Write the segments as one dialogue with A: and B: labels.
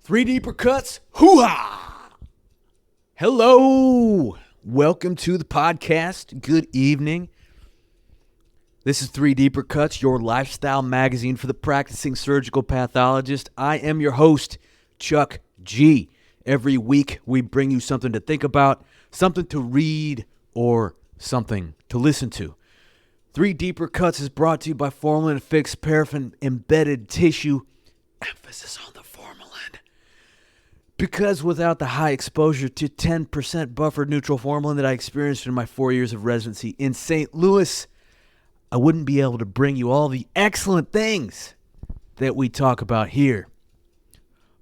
A: Three deeper cuts. Hoo-ha! Hello. Welcome to the podcast. Good evening. This is Three Deeper Cuts, your lifestyle magazine for the practicing surgical pathologist. I am your host, Chuck G. Every week, we bring you something to think about, something to read, or something to listen to. Three Deeper Cuts is brought to you by formalin-fixed paraffin embedded tissue. Emphasis on the formalin. Because without the high exposure to 10% buffered neutral formalin that I experienced in my 4 years of residency in St. Louis, I wouldn't be able to bring you all the excellent things that we talk about here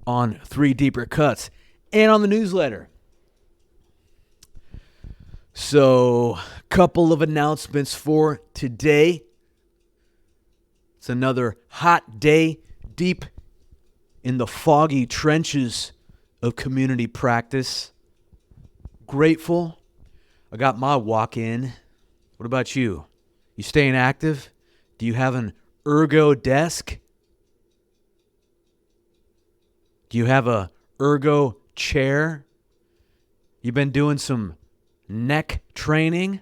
A: on Three Deeper Cuts and on the newsletter. So, a couple of announcements for today. It's another hot day deep in the foggy trenches of community practice. Grateful. I got my walk in. What about you? You staying active? Do you have an ergo desk? Do you have a ergo chair? You been doing some neck training?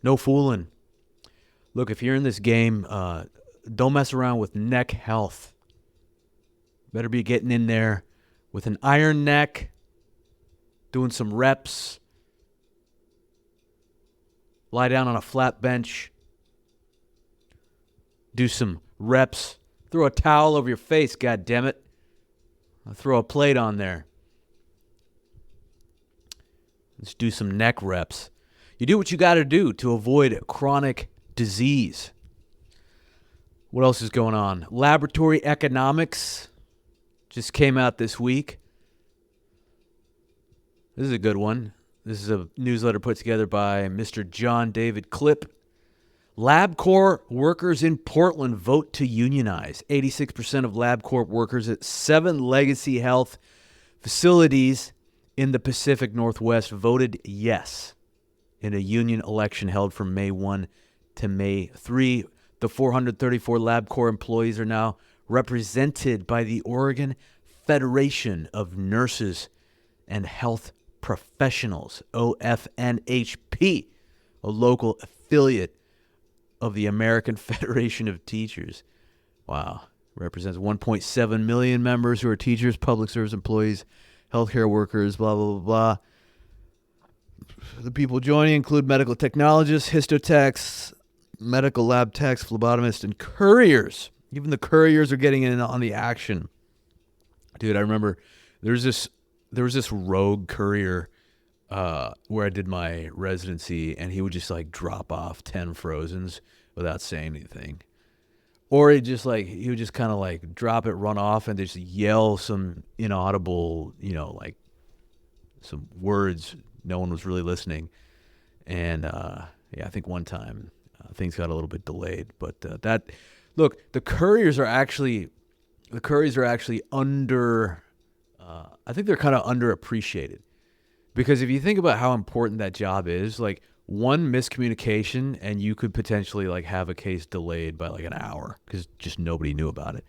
A: No fooling. Look, if you're in this game, don't mess around with neck health. Better be getting in there with an iron neck, doing some reps. Lie down on a flat bench. Do some reps. Throw a towel over your face, goddammit. Throw a plate on there. Let's do some neck reps. You do what you got to do to avoid chronic disease. What else is going on? Laboratory economics just came out this week. This is a good one. This is a newsletter put together by Mr. John David Clipp. LabCorp workers in Portland vote to unionize. 86% of LabCorp workers at 7 legacy health facilities in the Pacific Northwest voted yes in a union election held from May 1 to May 3. The 434 LabCorp employees are now represented by the Oregon Federation of Nurses and Health Professionals, OFNHP, a local affiliate of the American Federation of Teachers. Wow. Represents 1.7 million members who are teachers, public service employees, healthcare workers, blah, blah, blah, blah. The people joining include medical technologists, histotechs, medical lab techs, phlebotomists, and couriers. Even the couriers are getting in on the action. Dude, I remember there was this rogue courier where I did my residency, and he would just like drop off 10 Frozens without saying anything. Or he would just kind of like drop it, run off, and just yell some inaudible, like some words. No one was really listening. And I think one time things got a little bit delayed. But look, the couriers are actually under. I think they're kind of underappreciated, because if you think about how important that job is, like one miscommunication and you could potentially like have a case delayed by like an hour because just nobody knew about it.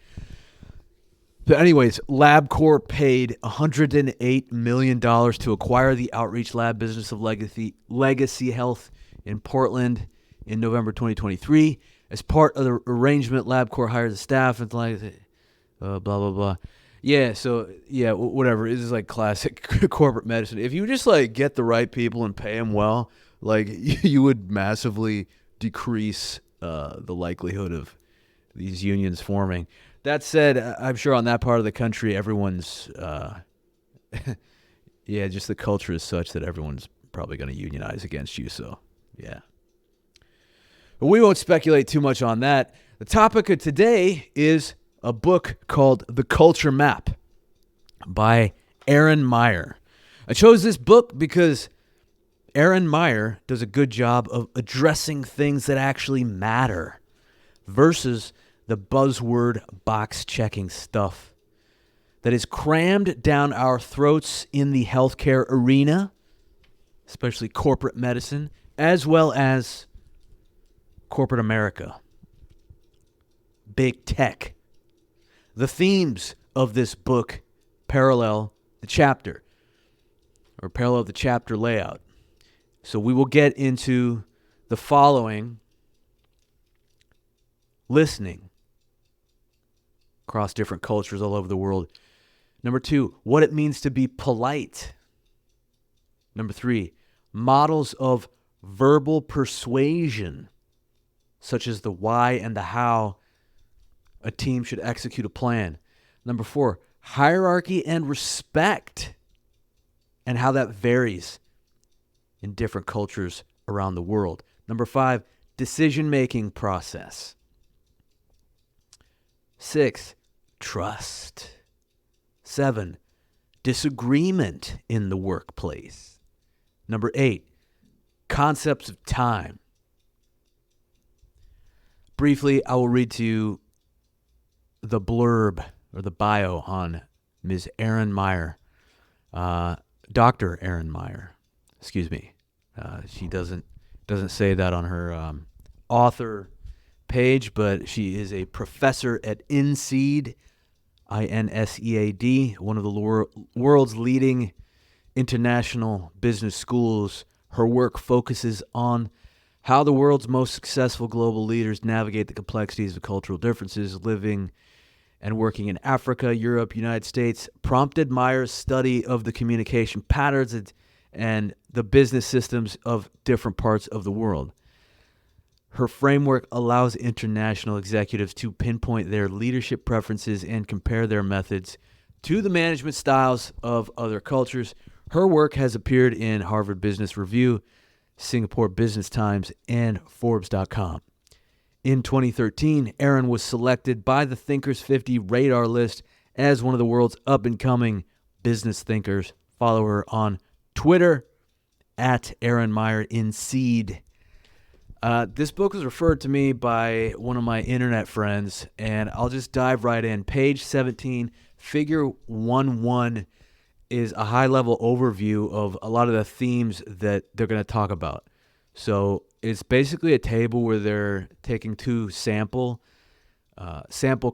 A: But anyways, LabCorp paid $108 million to acquire the outreach lab business of Legacy Health in Portland in November 2023. As part of the arrangement, LabCorp hired the staff and blah, blah, blah. Yeah, so, whatever. This is like classic corporate medicine. If you just like get the right people and pay them well, like you would massively decrease the likelihood of these unions forming. That said, I'm sure on that part of the country, everyone's, just the culture is such that everyone's probably going to unionize against you. So, yeah. But we won't speculate too much on that. The topic of today is a book called The Culture Map by Erin Meyer. I chose this book because Erin Meyer does a good job of addressing things that actually matter versus the buzzword box-checking stuff that is crammed down our throats in the healthcare arena, especially corporate medicine, as well as corporate America, big tech, the themes of this book parallel the chapter layout. So we will get into the following: listening across different cultures all over the world. Number 2, what it means to be polite. Number 3, models of verbal persuasion, such as the why and the how a team should execute a plan. Number 4, hierarchy and respect, and how that varies in different cultures around the world. Number 5, decision-making process. 6, trust. 7, disagreement in the workplace. Number 8, concepts of time. Briefly, I will read to you the blurb or the bio on Ms. Erin Meyer, Dr. Erin Meyer. Excuse me. She doesn't say that on her author page, but she is a professor at INSEAD, INSEAD, one of the world's leading international business schools. Her work focuses on how the world's most successful global leaders navigate the complexities of cultural differences, living and working in Africa, Europe, United States, prompted Meyer's study of the communication patterns and the business systems of different parts of the world. Her framework allows international executives to pinpoint their leadership preferences and compare their methods to the management styles of other cultures. Her work has appeared in Harvard Business Review, Singapore Business Times, and Forbes.com. In 2013, Erin was selected by the Thinkers 50 radar list as one of the world's up-and-coming business thinkers. Follow her on Twitter at Erin Meyer in Seed. This book was referred to me by one of my internet friends, and I'll just dive right in. Page 17, figure 1.1 is a high-level overview of a lot of the themes that they're going to talk about. So it's basically a table where they're taking two sample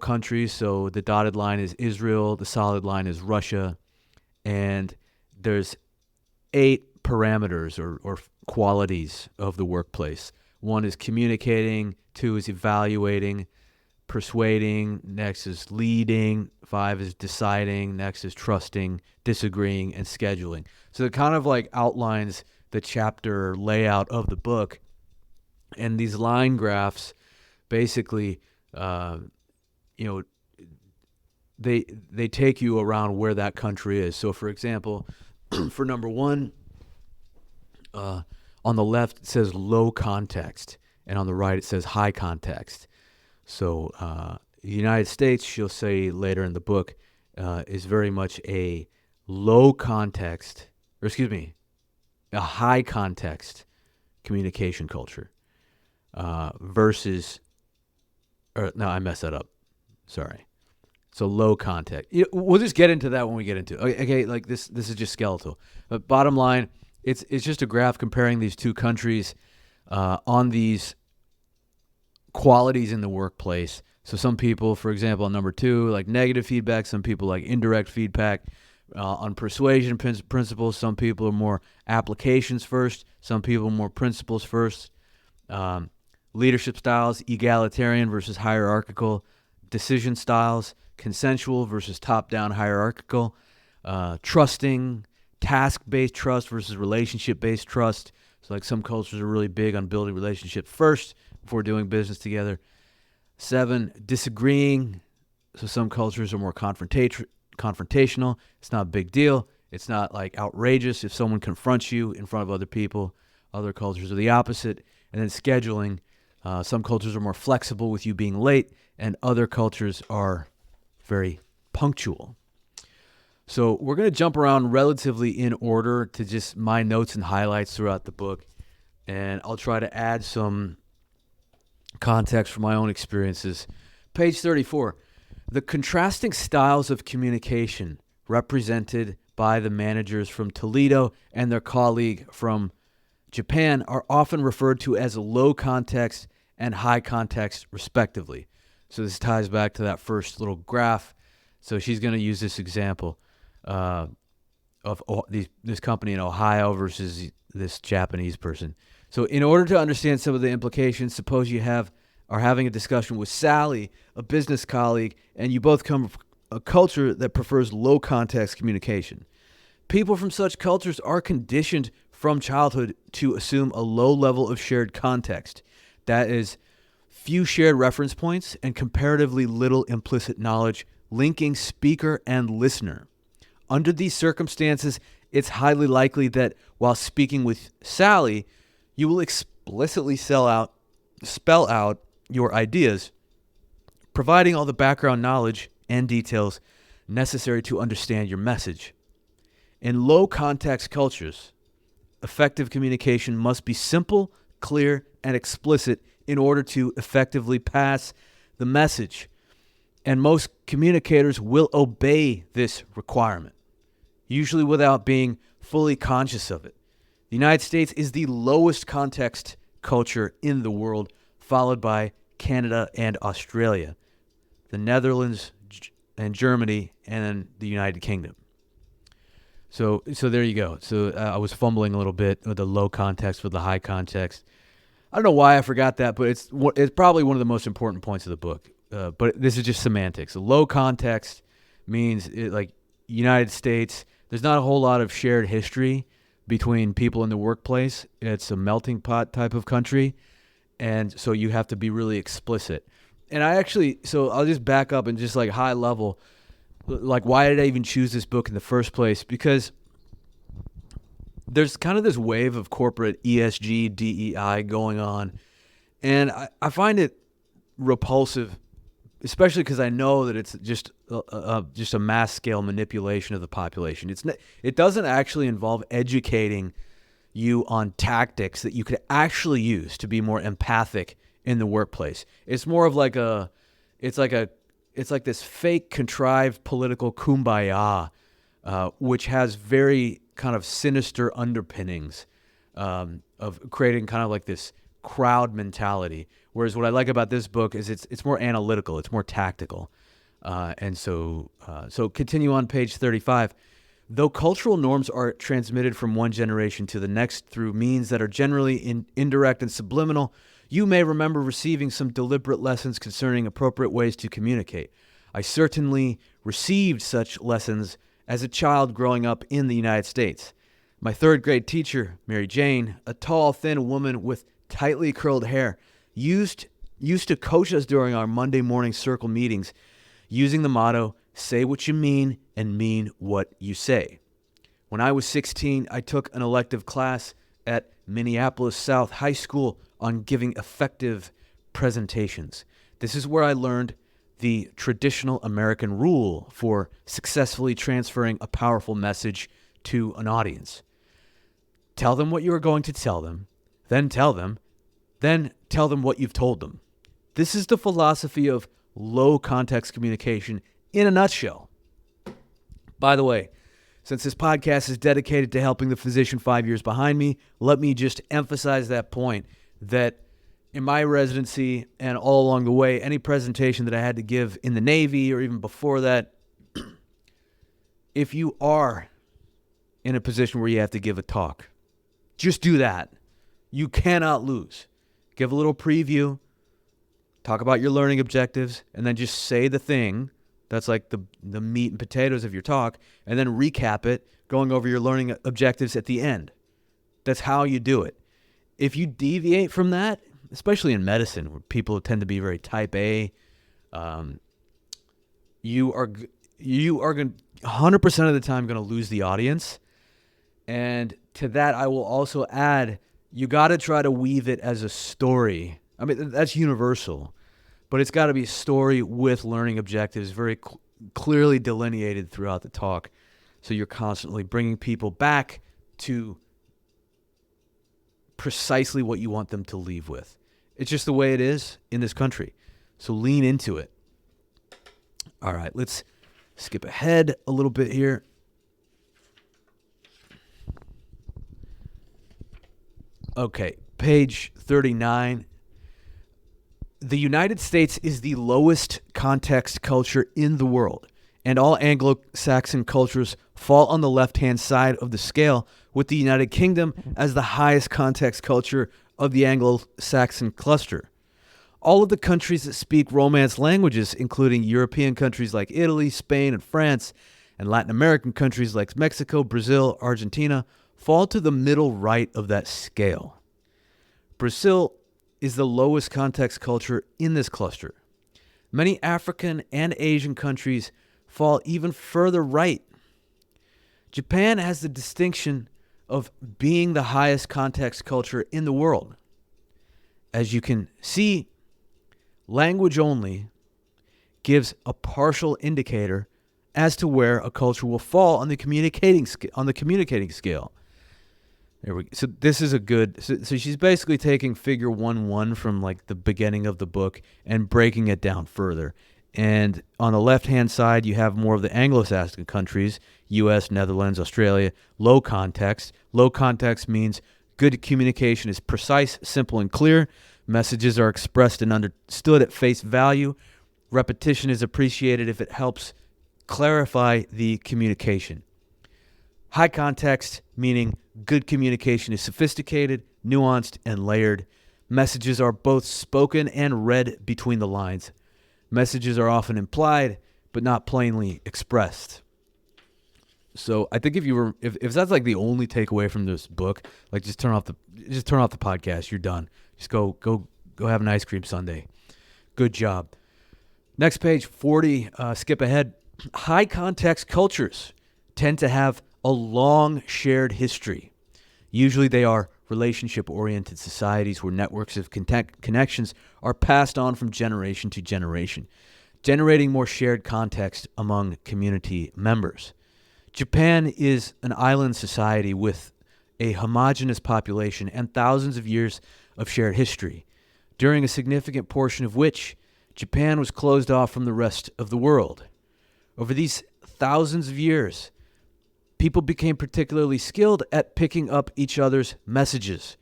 A: countries. So the dotted line is Israel, the solid line is Russia, and there's 8 parameters or qualities of the workplace. 1 is communicating, 2 is evaluating, persuading, next is leading, 5 is deciding, next is trusting, disagreeing, and scheduling. So it kind of like outlines the chapter layout of the book. And these line graphs basically, they take you around where that country is. So for example, for number 1, on the left it says low context, and on the right it says high context. So the United States, she'll say later in the book, is very much a a high context communication culture versus, no, I messed that up. Sorry. So low context. We'll just get into that when we get into it. Okay, like this is just skeletal. But bottom line, it's just a graph comparing these two countries on these qualities in the workplace. So some people, for example, on number 2, like negative feedback. Some people like indirect feedback. On persuasion principles, some people are more applications first. Some people are more principles first. Leadership styles, egalitarian versus hierarchical. Decision styles, consensual versus top-down hierarchical. Trusting, task-based trust versus relationship-based trust. So like some cultures are really big on building relationships first before doing business together. 7, disagreeing. So some cultures are more confrontational. It's not a big deal. It's not like outrageous if someone confronts you in front of other people. Other cultures are the opposite. And then scheduling. Some cultures are more flexible with you being late, and other cultures are very punctual. So we're going to jump around relatively in order to just my notes and highlights throughout the book, and I'll try to add some context from my own experiences. Page 34. The contrasting styles of communication represented by the managers from Toledo and their colleague from Japan are often referred to as low context and high context, respectively. So this ties back to that first little graph. So she's going to use this example of this company in Ohio versus this Japanese person. So in order to understand some of the implications, suppose you are having a discussion with Sally, a business colleague, and you both come from a culture that prefers low context communication. People from such cultures are conditioned from childhood to assume a low level of shared context. That is, few shared reference points and comparatively little implicit knowledge linking speaker and listener. Under these circumstances, it's highly likely that while speaking with Sally, you will explicitly spell out your ideas, providing all the background knowledge and details necessary to understand your message. In low context cultures, effective communication must be simple, clear, and explicit in order to effectively pass the message. And most communicators will obey this requirement, usually without being fully conscious of it. The United States is the lowest context culture in the world, followed by Canada and Australia, the Netherlands and Germany, and then the United Kingdom. So there you go. So I was fumbling a little bit with the low context with the high context. I don't know why I forgot that, but it's probably one of the most important points of the book. But this is just semantics. Low context means like United States, there's not a whole lot of shared history between people in the workplace. It's a melting pot type of country. And so you have to be really explicit. And so I'll just back up and just like high level, like why did I even choose this book in the first place? Because there's kind of this wave of corporate ESG, DEI going on. And I find it repulsive, especially because I know that it's just a mass scale manipulation of the population. It doesn't actually involve educating you on tactics that you could actually use to be more empathic in the workplace. It's more of like it's like this fake contrived political kumbaya, which has very kind of sinister underpinnings of creating kind of like this crowd mentality. Whereas what I like about this book is it's more analytical, it's more tactical. And so continue on page 35. Though cultural norms are transmitted from one generation to the next through means that are generally indirect and subliminal, you may remember receiving some deliberate lessons concerning appropriate ways to communicate. I certainly received such lessons as a child growing up in the United States. My third grade teacher, Mary Jane, a tall, thin woman with tightly curled hair, used to coach us during our Monday morning circle meetings using the motto, say what you mean and mean what you say. When I was 16, I took an elective class at Minneapolis South High School on giving effective presentations. This is where I learned the traditional American rule for successfully transferring a powerful message to an audience. Tell them what you are going to tell them, then tell them what you've told them. This is the philosophy of low context communication in a nutshell. By the way, since this podcast is dedicated to helping the physician 5 years behind me, let me just emphasize that point that in my residency and all along the way, any presentation that I had to give in the Navy or even before that, if you are in a position where you have to give a talk, just do that. You cannot lose. Give a little preview, talk about your learning objectives, and then just say the thing that's like the meat and potatoes of your talk, and then recap it, going over your learning objectives at the end. That's how you do it. If you deviate from that, especially in medicine, where people tend to be very type A, you are going 100% of the time going to lose the audience. And to that, I will also add, you got to try to weave it as a story. I mean, that's universal, but it's got to be a story with learning objectives very clearly delineated throughout the talk. So you're constantly bringing people back to precisely what you want them to leave with. It's just the way it is in this country. So lean into it. All right, let's skip ahead a little bit here. Okay, page 39. The United States is the lowest context culture in the world. and all Anglo-Saxon cultures fall on the left-hand side of the scale, with the United Kingdom as the highest context culture of the Anglo-Saxon cluster. All of the countries that speak Romance languages, including European countries like Italy, Spain, and France, and Latin American countries like Mexico, Brazil, Argentina, fall to the middle right of that scale. Brazil is the lowest context culture in this cluster. Many African and Asian countries fall even further right. Japan has the distinction of being the highest context culture in the world. As you can see, language only gives a partial indicator as to where a culture will fall on the communicating scale. There we go. So this is a good. So she's basically taking Figure 1.1 from like the beginning of the book and breaking it down further. And on the left-hand side, you have more of the Anglo-Saxon countries, U.S., Netherlands, Australia, low context. Low context means good communication is precise, simple, and clear. Messages are expressed and understood at face value. Repetition is appreciated if it helps clarify the communication. High context, meaning good communication is sophisticated, nuanced, and layered. Messages are both spoken and read between the lines. Messages are often implied, but not plainly expressed. So I think if that's like the only takeaway from this book, like just turn off the podcast. You're done. Just go have an ice cream sundae. Good job. Next page, 40. Skip ahead. High context cultures tend to have a long shared history. Usually they are relationship-oriented societies where networks of connections are passed on from generation to generation, generating more shared context among community members. Japan is an island society with a homogeneous population and thousands of years of shared history, during a significant portion of which Japan was closed off from the rest of the world. Over these thousands of years, people became particularly skilled at picking up each other's messages,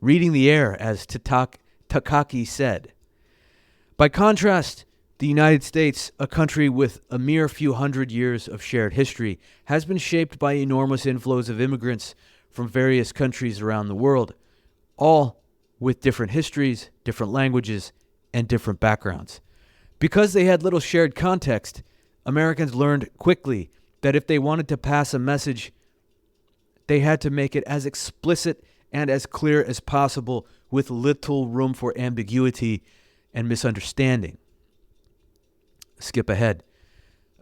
A: reading the air, as Takaki said. By contrast, the United States, a country with a mere few hundred years of shared history, has been shaped by enormous inflows of immigrants from various countries around the world, all with different histories, different languages, and different backgrounds. Because they had little shared context, Americans learned quickly that if they wanted to pass a message, they had to make it as explicit and as clear as possible with little room for ambiguity and misunderstanding. Skip ahead.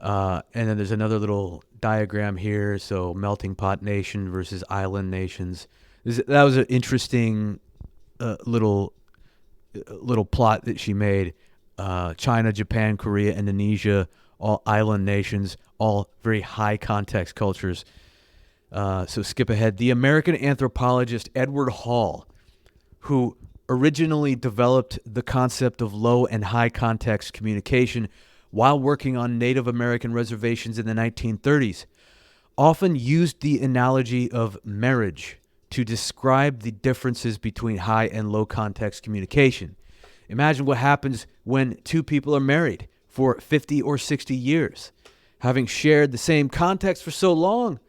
A: And then there's another little diagram here. So melting pot nation versus island nations. That was an interesting little plot that she made. China, Japan, Korea, Indonesia, all island nations, all very high context cultures. So skip ahead. The American anthropologist Edward Hall, who originally developed the concept of low and high context communication while working on Native American reservations in the 1930s, often used the analogy of marriage to describe the differences between high and low context communication. Imagine what happens when two people are married for 50 or 60 years. Having shared the same context for so long,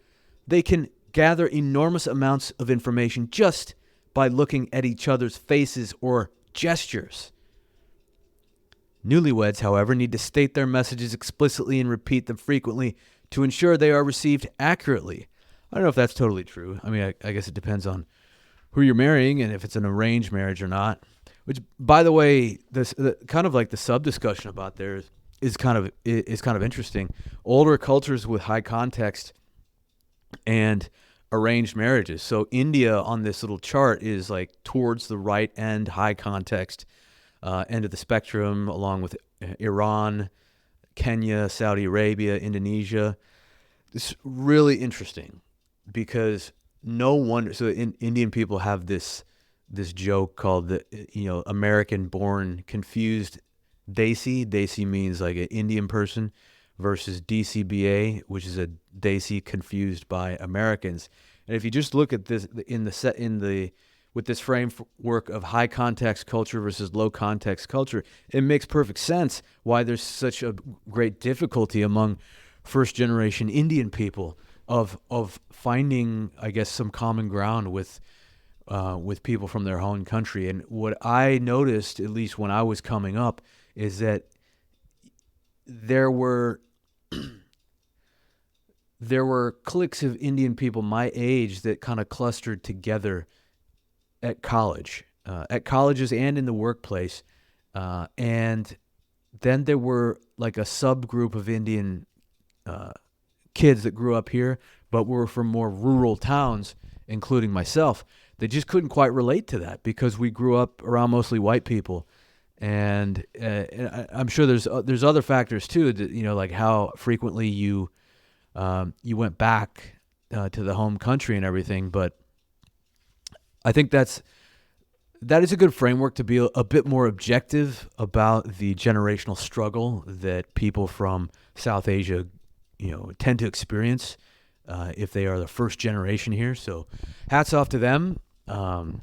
A: they can gather enormous amounts of information just by looking at each other's faces or gestures. Newlyweds, however, need to state their messages explicitly and repeat them frequently to ensure they are received accurately. I don't know if that's totally true. I mean, I guess it depends on who you're marrying and if it's an arranged marriage or not. Which, by the way, kind of like the sub-discussion about there is kind of interesting. Older cultures with high context and arranged marriages. So India on this little chart is like towards the right end, high context end of the spectrum, along with Iran, Kenya, Saudi Arabia, Indonesia. It's really interesting because no wonder. So Indian people have this joke called the American-born confused Desi. Desi means like an Indian person, versus DCBA, which is a Desi confused by Americans. And if you just look at this with this framework of high context culture versus low context culture, it makes perfect sense why there's such a great difficulty among first generation Indian people of finding, I guess, some common ground with people from their own country. And what I noticed, at least when I was coming up, is that there were cliques of Indian people my age that kind of clustered together at colleges and in the workplace. And then there were like a subgroup of Indian kids that grew up here, but were from more rural towns, including myself. They just couldn't quite relate to that because we grew up around mostly white people. And I'm sure there's other factors too, that, like how frequently you went back to the home country and everything. But I think that is a good framework to be a bit more objective about the generational struggle that people from South Asia, tend to experience if they are the first generation here. So hats off to them. So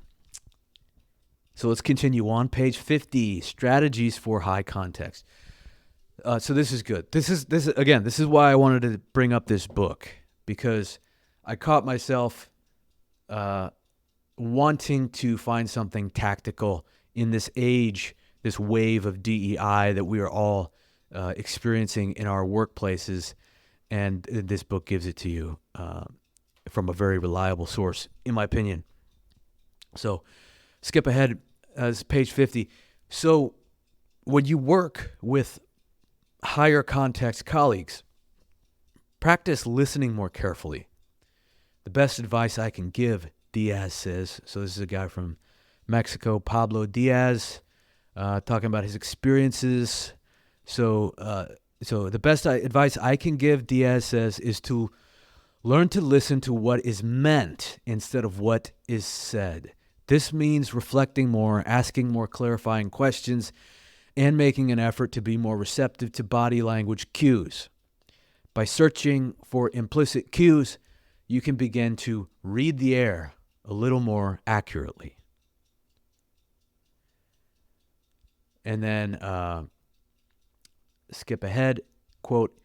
A: let's continue on. Page 50, strategies for high context. So this is good. This is why I wanted to bring up this book, because I caught myself wanting to find something tactical in this age, this wave of DEI that we are all experiencing in our workplaces. And this book gives it to you from a very reliable source, in my opinion. So skip ahead, page 50. So when you work with higher context colleagues, practice listening more carefully. The best advice I can give, Diaz says. So this is a guy from Mexico, Pablo Diaz, talking about his experiences. So the best advice I can give, Diaz says, is to learn to listen to what is meant instead of what is said. This means reflecting more, asking more clarifying questions, and making an effort to be more receptive to body language cues. By searching for implicit cues, you can begin to read the air a little more accurately. And then skip ahead, quote,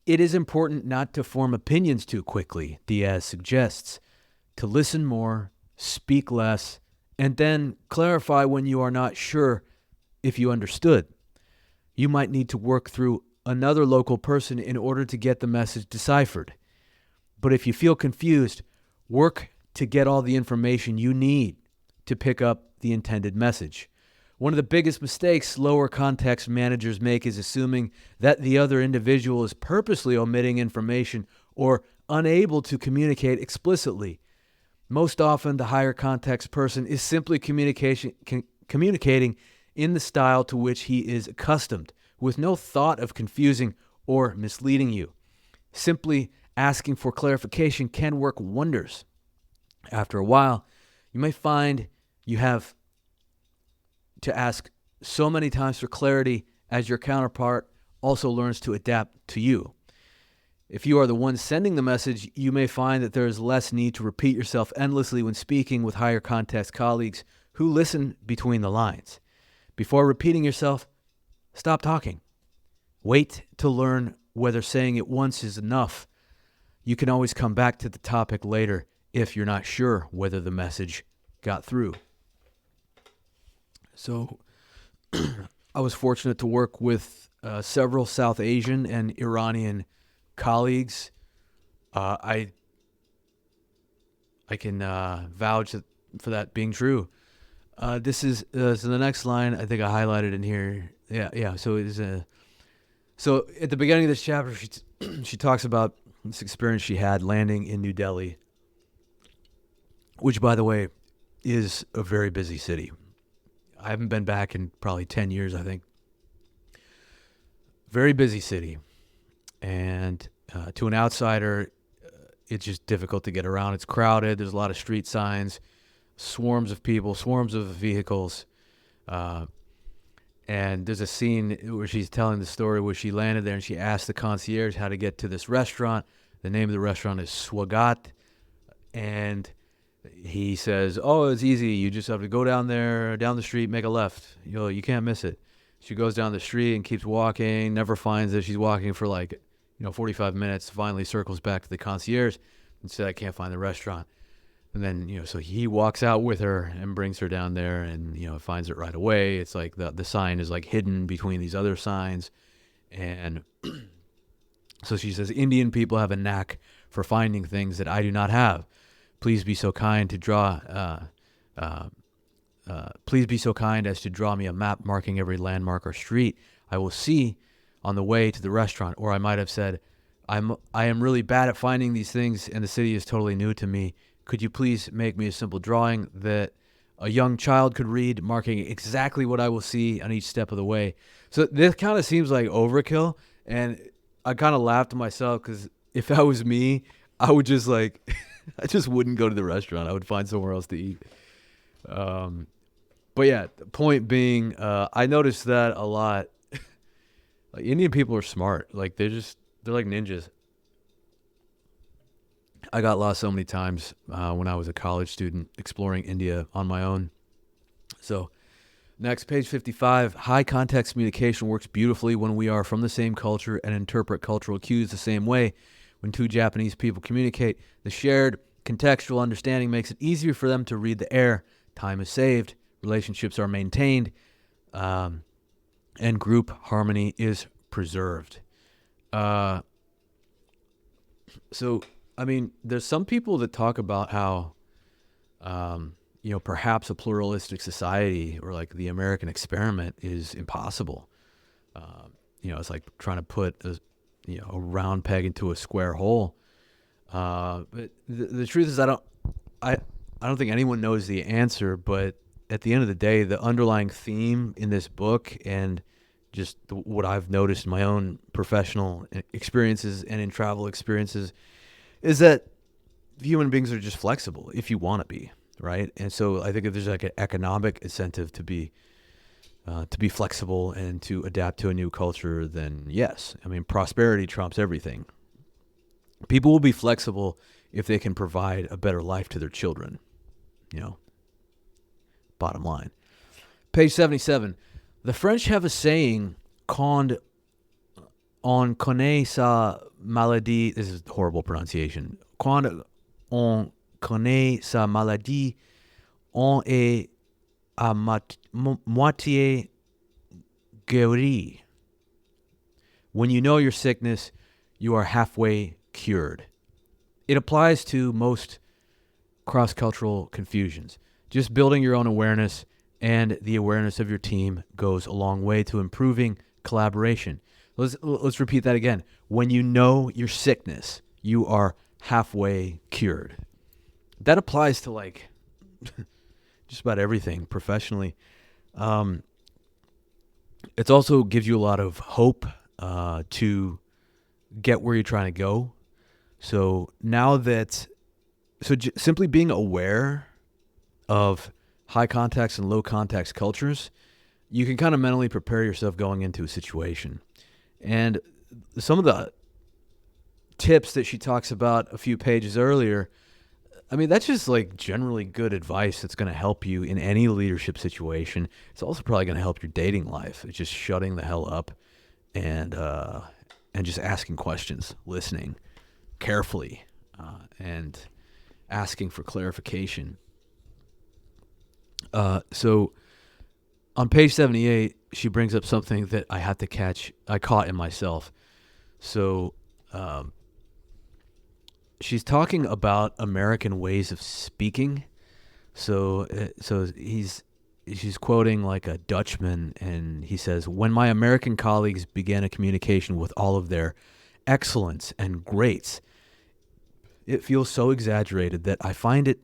A: "It is important not to form opinions too quickly," Diaz suggests, "to listen more, speak less, and then clarify when you are not sure if you understood. You might need to work through another local person in order to get the message deciphered. But if you feel confused, work to get all the information you need to pick up the intended message. One of the biggest mistakes lower context managers make is assuming that the other individual is purposely omitting information or unable to communicate explicitly. Most often, the higher context person is simply communicating in the style to which he is accustomed, with no thought of confusing or misleading you. Simply asking for clarification can work wonders. After a while, you may find you have to ask so many times for clarity as your counterpart also learns to adapt to you. If you are the one sending the message, you may find that there is less need to repeat yourself endlessly when speaking with higher context colleagues who listen between the lines. Before repeating yourself, stop talking. Wait to learn whether saying it once is enough. You can always come back to the topic later if you're not sure whether the message got through. So I was fortunate to work with several South Asian and Iranian colleagues. I can vouch for that being true. This is so the next line. I think I highlighted in here. Yeah. So it is so at the beginning of this chapter, she talks about this experience she had landing in New Delhi, which, by the way, is a very busy city. I haven't been back in probably 10 years, I think. Very busy city. And to an outsider, it's just difficult to get around. It's crowded. There's a lot of street signs, swarms of people, swarms of vehicles. And there's a scene where she's telling the story where she landed there and she asked the concierge how to get to this restaurant. The name of the restaurant is Swagat. And he says, "Oh, it's easy. You just have to go down there, down the street, make a left. You can't miss it." She goes down the street and keeps walking, never finds it. She's walking for 45 minutes, finally circles back to the concierge and said, I can't find the restaurant. And then, so he walks out with her and brings her down there and, finds it right away. It's like the sign is like hidden between these other signs. And so she says, Indian people have a knack for finding things that I do not have. Please be so kind to please be so kind as to draw me a map marking every landmark or street I will see on the way to the restaurant. Or I might have said, I am really bad at finding these things and the city is totally new to me. Could you please make me a simple drawing that a young child could read, marking exactly what I will see on each step of the way? So this kind of seems like overkill, and I kind of laughed to myself because if that was me, I would just I just wouldn't go to the restaurant. I would find somewhere else to eat. But yeah, the point being, I noticed that a lot. Like Indian people are smart. Like they're like ninjas. I got lost so many times when I was a college student exploring India on my own. So next, page 55, high context communication works beautifully when we are from the same culture and interpret cultural cues the same way. When two Japanese people communicate, the shared contextual understanding makes it easier for them to read the air. Time is saved, relationships are maintained, and group harmony is preserved. So, I mean, there's some people that talk about how, perhaps a pluralistic society or like the American experiment is impossible. It's like trying to put a round peg into a square hole. But the truth is, I don't think anyone knows the answer. But at the end of the day, the underlying theme in this book and just what I've noticed in my own professional experiences and in travel experiences is that human beings are just flexible if you want to be, right? And so I think if there's like an economic incentive to be flexible and to adapt to a new culture, then yes. I mean, prosperity trumps everything. People will be flexible if they can provide a better life to their children, bottom line. Page 77. The French have a saying, quand on connaît sa maladie, this is horrible pronunciation, quand on connaît sa maladie, on est à moitié guéri. When you know your sickness, you are halfway cured. It applies to most cross-cultural confusions. Just building your own awareness and the awareness of your team goes a long way to improving collaboration. Let's repeat that again. When you know your sickness, you are halfway cured. That applies to like just about everything professionally. It also gives you a lot of hope to get where you're trying to go. So now that, simply being aware of high context and low context cultures, you can kind of mentally prepare yourself going into a situation. And some of the tips that she talks about a few pages earlier, I mean, that's just like generally good advice that's going to help you in any leadership situation. It's also probably going to help your dating life. It's just shutting the hell up and just asking questions, listening carefully, and asking for clarification. So on page 78, she brings up something that I caught in myself. So she's talking about American ways of speaking. So she's quoting like a Dutchman, and he says, when my American colleagues began a communication with all of their excellence and greats, it feels so exaggerated that I find it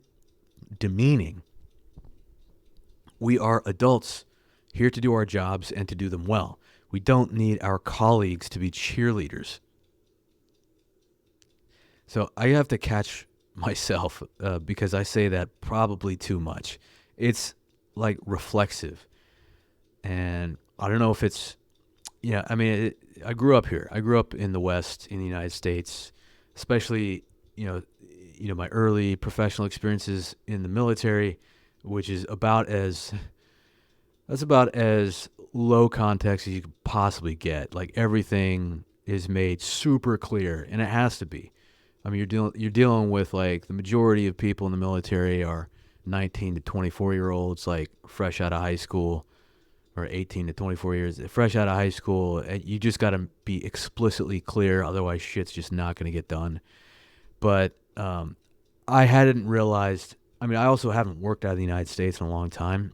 A: demeaning. We are adults here to do our jobs and to do them well. We don't need our colleagues to be cheerleaders. So I have to catch myself because I say that probably too much. It's like reflexive. And I don't know if it's, I grew up here. I grew up in the West, in the United States, especially, my early professional experiences in the military, which is about as low context as you could possibly get. Like everything is made super clear, and it has to be. I mean, you're dealing with like the majority of people in the military are 19 to 24-year-olds, like fresh out of high school, or 18 to 24 years, fresh out of high school. You just got to be explicitly clear, otherwise shit's just not going to get done. But I hadn't realized. I mean, I also haven't worked out of the United States in a long time,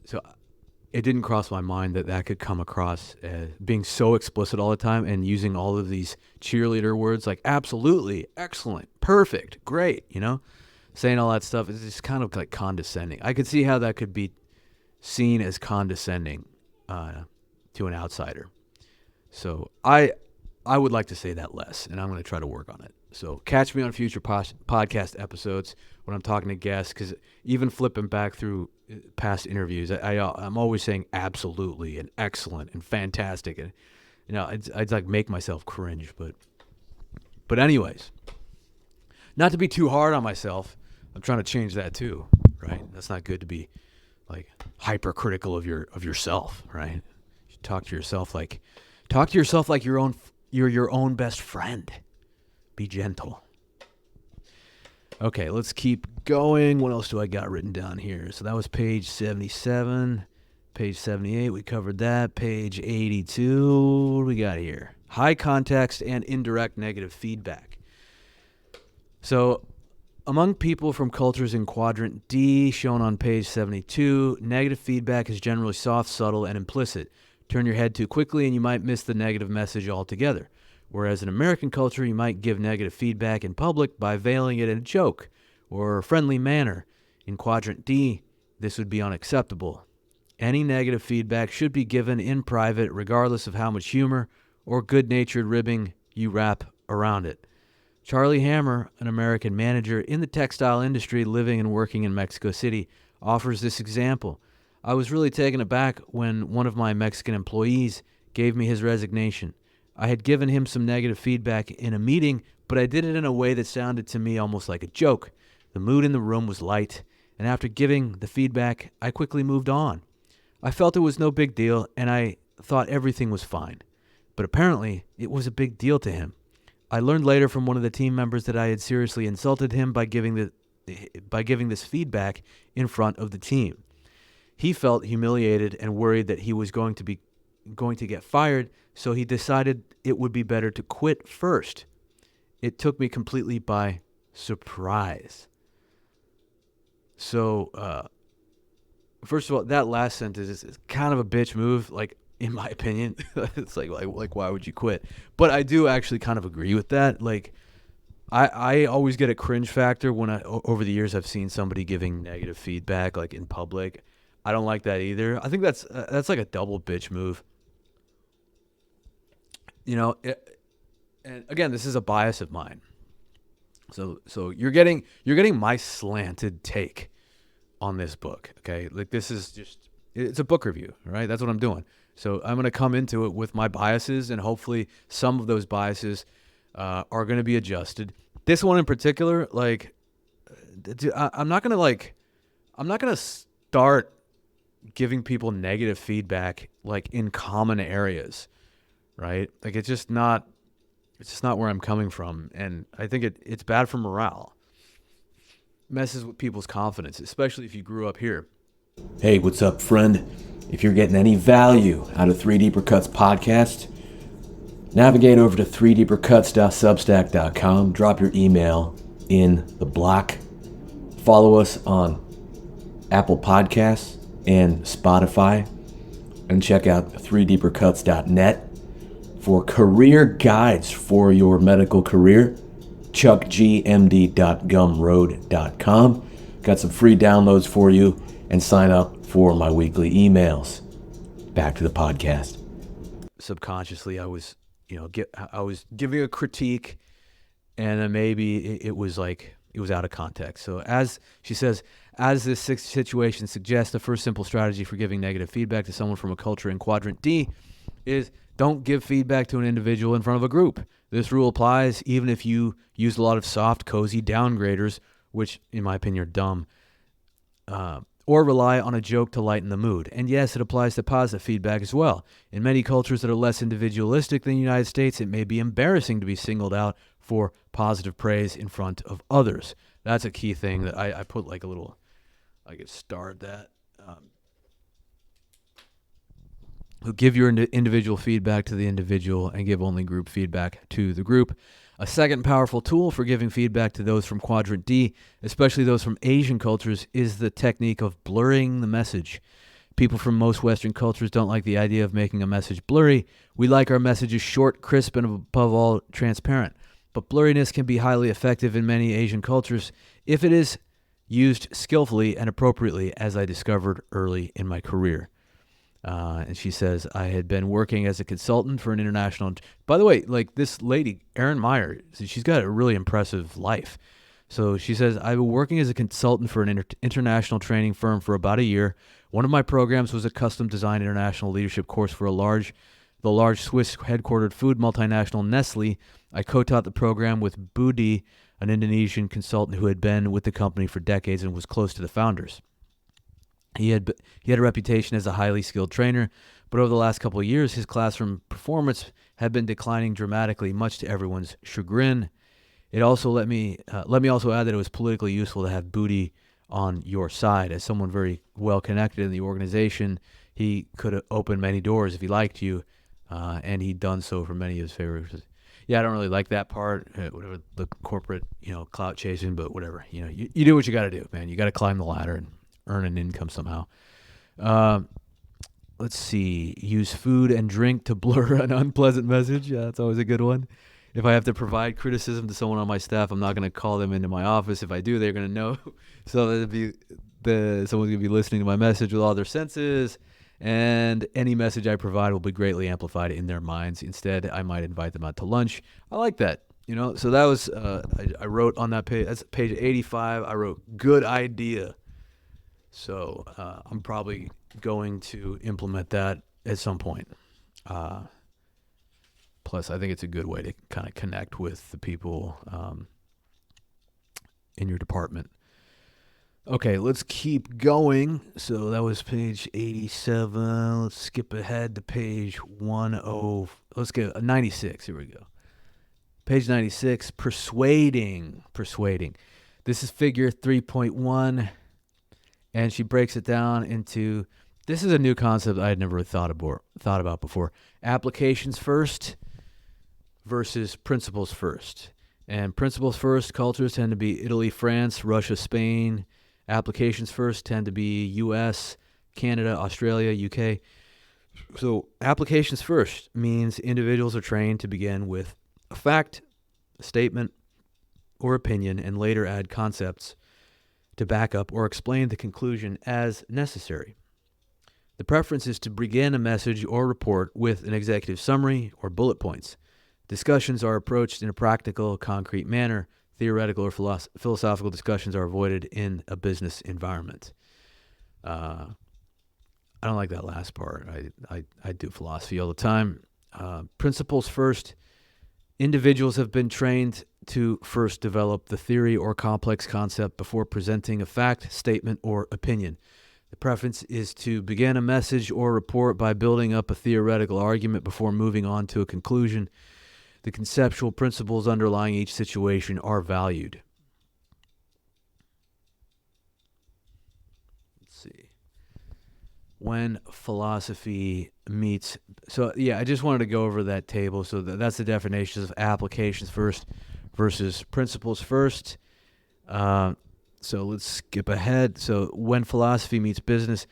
A: so it didn't cross my mind that could come across as being so explicit all the time and using all of these cheerleader words like absolutely, excellent, perfect, great, saying all that stuff is just kind of like condescending. I could see how that could be seen as condescending to an outsider. So I would like to say that less, and I'm going to try to work on it. So catch me on future podcast episodes when I'm talking to guests, because even flipping back through past interviews, I'm always saying absolutely and excellent and fantastic, and I'd like make myself cringe. But anyways, not to be too hard on myself. I'm trying to change that too, right? That's not good to be like hypercritical of yourself, right? You should talk to yourself like you're your own best friend. Be gentle. Okay, let's keep going. What else do I got written down here? So that was page 77. Page 78, we covered that. Page 82, what do we got here? High context and indirect negative feedback. So among people from cultures in quadrant D, shown on page 72, negative feedback is generally soft, subtle, and implicit. Turn your head too quickly and you might miss the negative message altogether. Whereas in American culture, you might give negative feedback in public by veiling it in a joke or a friendly manner. In quadrant D, this would be unacceptable. Any negative feedback should be given in private, regardless of how much humor or good-natured ribbing you wrap around it. Charlie Hammer, an American manager in the textile industry living and working in Mexico City, offers this example. I was really taken aback when one of my Mexican employees gave me his resignation. I had given him some negative feedback in a meeting, but I did it in a way that sounded to me almost like a joke. The mood in the room was light, and after giving the feedback, I quickly moved on. I felt it was no big deal, and I thought everything was fine. But apparently, it was a big deal to him. I learned later from one of the team members that I had seriously insulted him by giving this feedback in front of the team. He felt humiliated and worried that he was going to get fired, so he decided it would be better to quit first. It took me completely by surprise. So, first of all, that last sentence is kind of a bitch move, like, in my opinion. It's like why would you quit? But I do actually kind of agree with that. Like, I always get a cringe factor when over the years I've seen somebody giving negative feedback, like in public. I don't like that either. I think that's like a double bitch move. And again, this is a bias of mine. So you're getting my slanted take on this book, okay? Like, this is just, it's a book review, right? That's what I'm doing. So I'm going to come into it with my biases, and hopefully some of those biases are going to be adjusted. This one in particular, like, I'm not going to start giving people negative feedback like in common areas, right? Like, it's just not where I'm coming from, and I think it's bad for morale. Messes with people's confidence, especially if you grew up here.
B: Hey, what's up, friend? If you're getting any value out of 3 Deeper Cuts podcast, navigate over to 3deepercuts.substack.com, drop your email in the block, follow us on Apple Podcasts and Spotify, and check out 3deepercuts.net for career guides for your medical career. chuckgmd.gumroad.com. Got some free downloads for you, and sign up for my weekly emails. Back to the podcast.
A: Subconsciously, I was giving a critique, and then maybe it was out of context. So as she says, as this situation suggests, the first simple strategy for giving negative feedback to someone from a culture in quadrant D is don't give feedback to an individual in front of a group. This rule applies even if you use a lot of soft, cozy downgraders, which in my opinion are dumb. or rely on a joke to lighten the mood. And yes, it applies to positive feedback as well. In many cultures that are less individualistic than the United States, it may be embarrassing to be singled out for positive praise in front of others. That's a key thing that I put like a little, I could start that. Give your individual feedback to the individual and give only group feedback to the group. A second powerful tool for giving feedback to those from Quadrant D, especially those from Asian cultures, is the technique of blurring the message. People from most Western cultures don't like the idea of making a message blurry. We like our messages short, crisp, and above all, transparent. But blurriness can be highly effective in many Asian cultures if it is used skillfully and appropriately, as I discovered early in my career. And she says, I had been working as a consultant for an international... By the way, like this lady, Erin Meyer, she's got a really impressive life. So she says, I've been working as a consultant for an international training firm for about a year. One of my programs was a custom designed international leadership course for the large Swiss headquartered food multinational Nestle. I co-taught the program with Budi, an Indonesian consultant who had been with the company for decades and was close to the founders. He had a reputation as a highly skilled trainer, but over the last couple of years, his classroom performance had been declining dramatically, much to everyone's chagrin. It also let me also add that it was politically useful to have Budi on your side. As someone very well connected in the organization, he could have opened many doors if he liked you, and he'd done so for many of his favorites. Yeah, I don't really like that part, whatever the corporate, clout chasing, but whatever. You do what you got to do, man. You got to climb the ladder and earn an income somehow. Let's see. Use food and drink to blur an unpleasant message. Yeah, that's always a good one. If I have to provide criticism to someone on my staff, I'm not going to call them into my office. If I do, they're going to know. So someone's going to be listening to my message with all their senses, and any message I provide will be greatly amplified in their minds. Instead, I might invite them out to lunch. I like that. So that was, I wrote on that page, that's page 85. I wrote, good idea. So I'm probably going to implement that at some point. Plus, I think it's a good way to kind of connect with the people in your department. Okay, let's keep going. So that was page 87. Let's skip ahead to page 10. Let's get 96. Here we go. Page 96, persuading. This is figure 3.1. And she breaks it down into, this is a new concept I had never thought about before. Applications first versus principles first. And principles first cultures tend to be Italy, France, Russia, Spain. Applications first tend to be US, Canada, Australia, UK. So applications first means individuals are trained to begin with a fact, a statement, or opinion, and later add concepts to back up or explain the conclusion as necessary. The preference is to begin a message or report with an executive summary or bullet points. Discussions are approached in a practical, concrete manner. Theoretical or philosophical discussions are avoided in a business environment. I don't like that last part. I do philosophy all the time. Principles first. Individuals have been trained to first develop the theory or complex concept before presenting a fact, statement, or opinion. The preference is to begin a message or report by building up a theoretical argument before moving on to a conclusion. The conceptual principles underlying each situation are valued. Let's see. When philosophy meets... So, yeah, I just wanted to go over that table. So that's the definitions of applications first versus principles first. So let's skip ahead. So when philosophy meets business,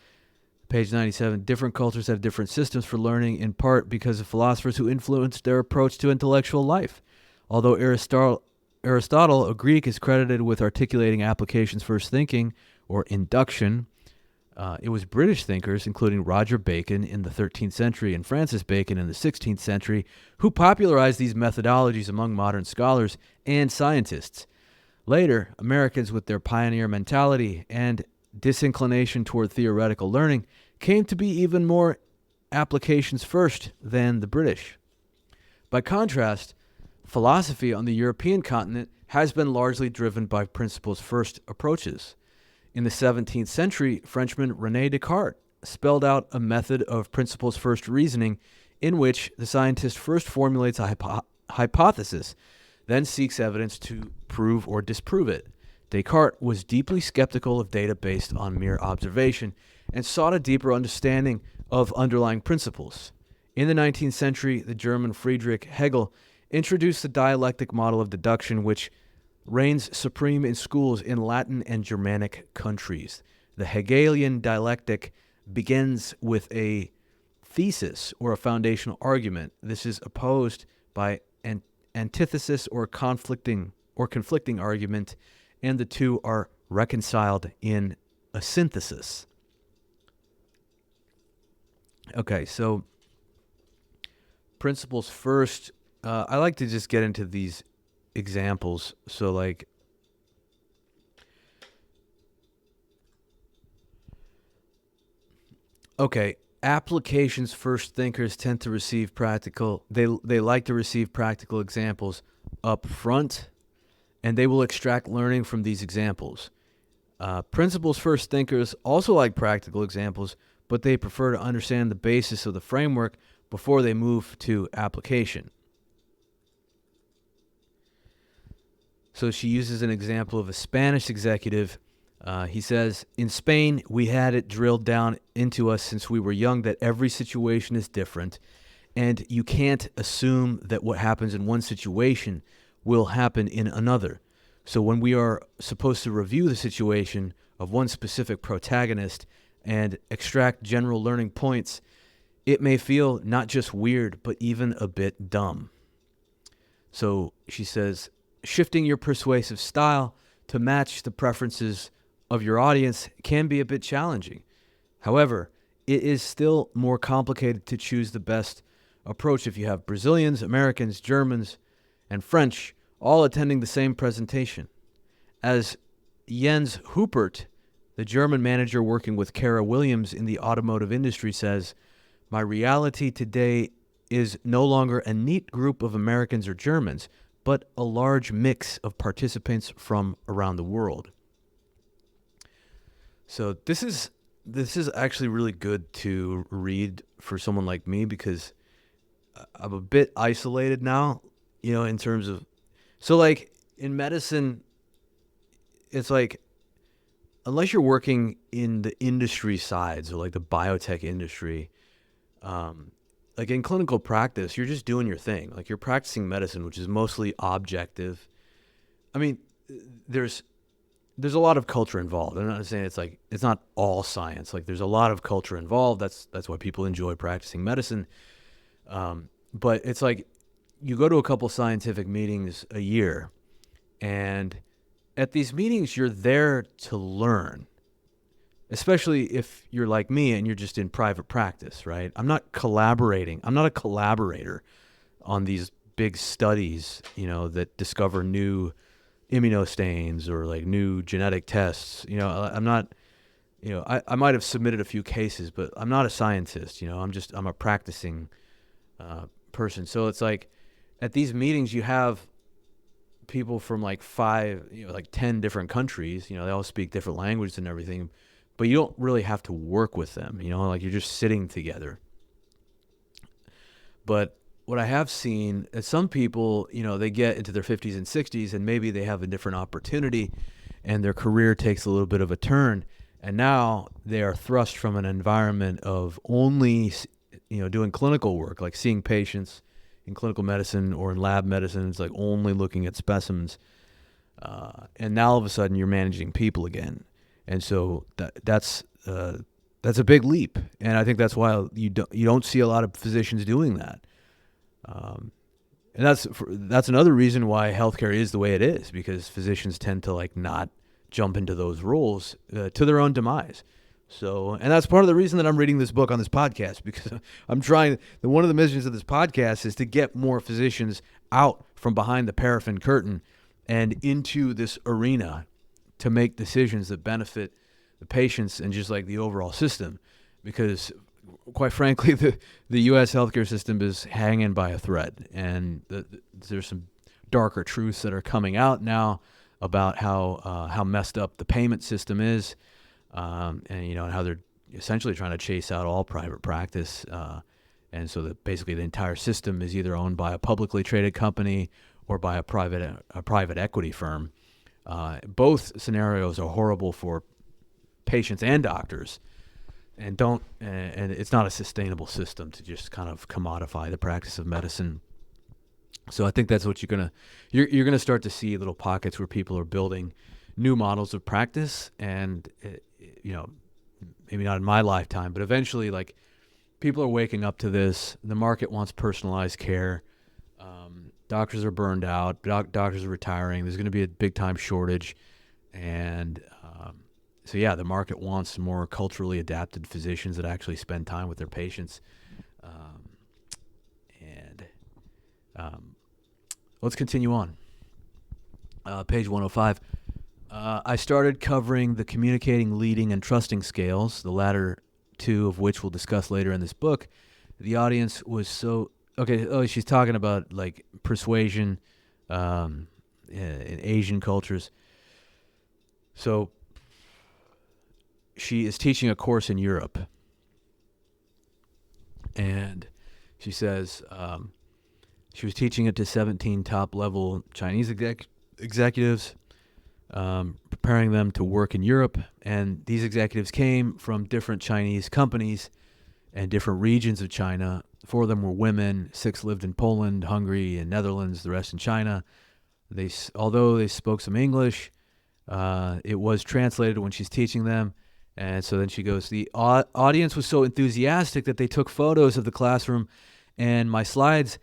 A: page 97, different cultures have different systems for learning, in part because of philosophers who influenced their approach to intellectual life. Although Aristotle, a Greek, is credited with articulating applications first thinking, or induction, it was British thinkers, including Roger Bacon in the 13th century and Francis Bacon in the 16th century, who popularized these methodologies among modern scholars and scientists. Later, Americans, with their pioneer mentality and disinclination toward theoretical learning, came to be even more applications first than the British. By contrast, philosophy on the European continent has been largely driven by principles first approaches. In the 17th century, Frenchman René Descartes spelled out a method of principles first reasoning in which the scientist first formulates a hypothesis, then seeks evidence to prove or disprove it. Descartes was deeply skeptical of data based on mere observation and sought a deeper understanding of underlying principles. In the 19th century, the German Friedrich Hegel introduced the dialectic model of deduction, which reigns supreme in schools in Latin and Germanic countries. The Hegelian dialectic begins with a thesis or a foundational argument. This is opposed by an antithesis or conflicting argument, and the two are reconciled in a synthesis. Okay, so principles first. I like to just get into these examples. So, like, okay, applications first thinkers tend to receive practical. They like to receive practical examples up front, and they will extract learning from these examples. Principles first thinkers also like practical examples, but they prefer to understand the basis of the framework before they move to application. So she uses an example of a Spanish executive. He says, in Spain, we had it drilled down into us since we were young that every situation is different, and you can't assume that what happens in one situation will happen in another. So when we are supposed to review the situation of one specific protagonist and extract general learning points, it may feel not just weird, but even a bit dumb. So she says, shifting your persuasive style to match the preferences of your audience can be a bit challenging. However, it is still more complicated to choose the best approach if you have Brazilians, Americans, Germans, and French all attending the same presentation. As Jens Huppert, the German manager working with Kara Williams in the automotive industry, says, my reality today is no longer a neat group of Americans or Germans, but a large mix of participants from around the world. So this is actually really good to read for someone like me, because I'm a bit isolated now, in terms of, so like in medicine, it's like, unless you're working in the industry sides or like the biotech industry, like in clinical practice, you're just doing your thing. Like you're practicing medicine, which is mostly objective. I mean, there's a lot of culture involved. I'm not saying it's not all science. Like there's a lot of culture involved. That's why people enjoy practicing medicine. But it's like you go to a couple scientific meetings a year, and at these meetings, you're there to learn. Especially if you're like me and you're just in private practice, right? I'm not collaborating. I'm not a collaborator on these big studies, that discover new immunostains or like new genetic tests. I'm not, I might have submitted a few cases, but I'm not a scientist. I'm a practicing person. So it's like at these meetings, you have people from like 10 different countries. They all speak different languages and everything. But you don't really have to work with them, like you're just sitting together. But what I have seen is some people, they get into their 50s and 60s and maybe they have a different opportunity and their career takes a little bit of a turn. And now they are thrust from an environment of only, doing clinical work, like seeing patients in clinical medicine or in lab medicine. It's like only looking at specimens. And now all of a sudden you're managing people again. And so that's a big leap, and I think that's why you don't see a lot of physicians doing that. And that's another reason why healthcare is the way it is, because physicians tend to like not jump into those roles to their own demise. So, and that's part of the reason that I'm reading this book on this podcast, because I'm trying. One of the missions of this podcast is to get more physicians out from behind the paraffin curtain and into this arena to make decisions that benefit the patients and just like the overall system. Because quite frankly, the U.S. healthcare system is hanging by a thread, and there's some darker truths that are coming out now about how messed up the payment system is, and how they're essentially trying to chase out all private practice, and so that basically the entire system is either owned by a publicly traded company or by a private equity firm. Both scenarios are horrible for patients and doctors, and it's not a sustainable system to just kind of commodify the practice of medicine. So I think that's what you're gonna start to see little pockets where people are building new models of practice, and maybe not in my lifetime, but eventually, like, people are waking up to this. The market wants personalized care. Doctors are burned out. Doctors are retiring. There's going to be a big time shortage, and so yeah, the market wants more culturally adapted physicians that actually spend time with their patients. And let's continue on. Page 105. I started covering the communicating, leading, and trusting scales, the latter two of which we'll discuss later in this book. The audience was so... Okay, she's talking about, like, persuasion in Asian cultures. So she is teaching a course in Europe. And she says she was teaching it to 17 top-level Chinese executives, preparing them to work in Europe. And these executives came from different Chinese companies and different regions of China. 4 of them were women. 6 lived in Poland, Hungary, and Netherlands. The rest in China. Although they spoke some English, it was translated when she's teaching them. And so then she goes, the audience was so enthusiastic that they took photos of the classroom and my slides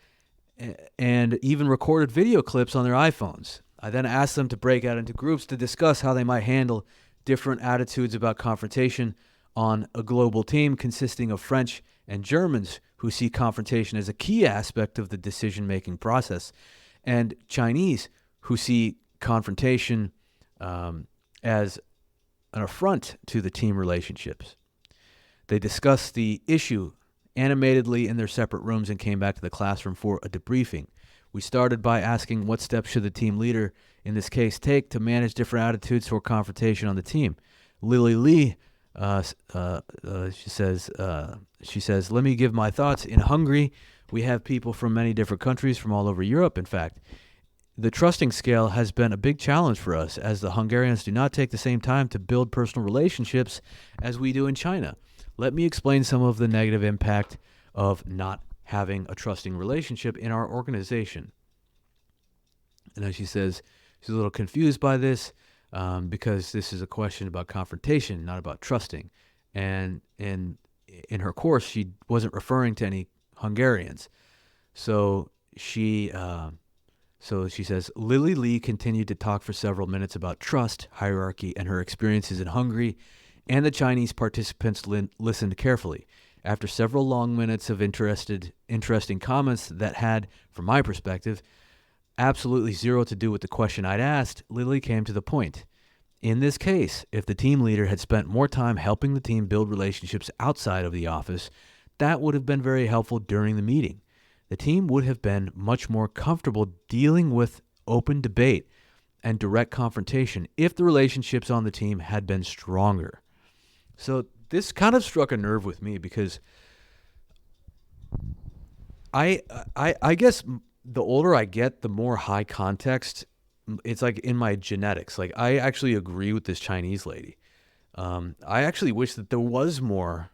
A: and even recorded video clips on their iPhones. I then asked them to break out into groups to discuss how they might handle different attitudes about confrontation on a global team consisting of French and Germans who see confrontation as a key aspect of the decision-making process, and Chinese who see confrontation as an affront to the team relationships. They discussed the issue animatedly in their separate rooms and came back to the classroom for a debriefing. We started by asking what steps should the team leader, in this case, take to manage different attitudes toward confrontation on the team. Lily Lee, she says, let me give my thoughts. In Hungary, we have people from many different countries from all over Europe, in fact. The trusting scale has been a big challenge for us, as the Hungarians do not take the same time to build personal relationships as we do in China. Let me explain some of the negative impact of not having a trusting relationship in our organization. And then she says she's a little confused by this because this is a question about confrontation, not about trusting. And in her course, she wasn't referring to any Hungarians. So she says, Lily Lee continued to talk for several minutes about trust, hierarchy, and her experiences in Hungary, and the Chinese participants listened carefully. After several long minutes of interesting comments that had, from my perspective, absolutely zero to do with the question I'd asked, Lily came to the point. In this case, if the team leader had spent more time helping the team build relationships outside of the office, that would have been very helpful during the meeting. The team would have been much more comfortable dealing with open debate and direct confrontation if the relationships on the team had been stronger. So this kind of struck a nerve with me because I guess the older I get, the more high context it's like in my genetics. Like, I actually agree with this Chinese lady. I actually wish that there was more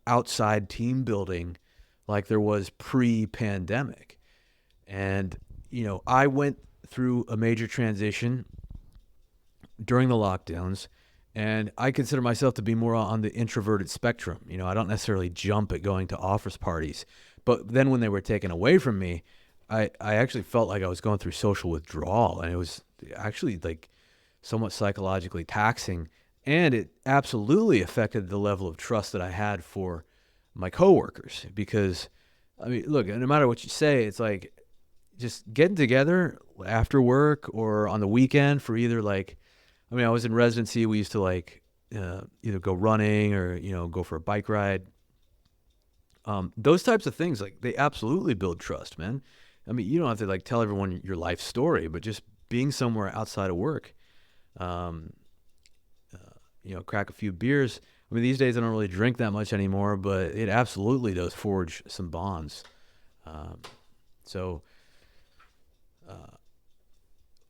A: outside team building like there was pre-pandemic. And, I went through a major transition during the lockdowns, and I consider myself to be more on the introverted spectrum. I don't necessarily jump at going to office parties. But then when they were taken away from me, I actually felt like I was going through social withdrawal, and it was actually like somewhat psychologically taxing, and it absolutely affected the level of trust that I had for my coworkers. Because, I mean, look, no matter what you say, it's like just getting together after work or on the weekend for either I was in residency. We used to either go running or, go for a bike ride. Those types of things, they absolutely build trust, man. I mean, you don't have to tell everyone your life story, but just being somewhere outside of work, crack a few beers. I mean, these days I don't really drink that much anymore, but it absolutely does forge some bonds. So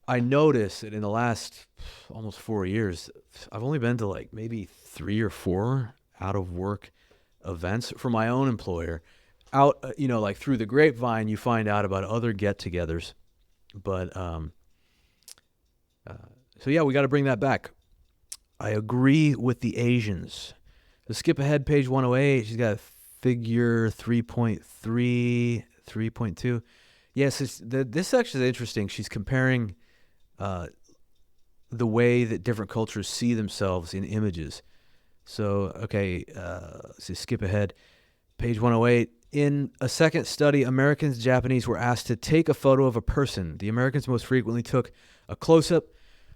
A: I noticed that in the last almost 4 years, I've only been to like maybe 3 or 4 out of work events for my own employer. Out, like through the grapevine, you find out about other get-togethers. But so yeah, we got to bring that back. I agree with the Asians. Let's skip ahead, page 108. She's got figure 3.3, 3.2. Yes, this section is interesting. She's comparing the way that different cultures see themselves in images. So, okay, let's just skip ahead. Page 108. In a second study, Americans and Japanese were asked to take a photo of a person. The Americans most frequently took a close-up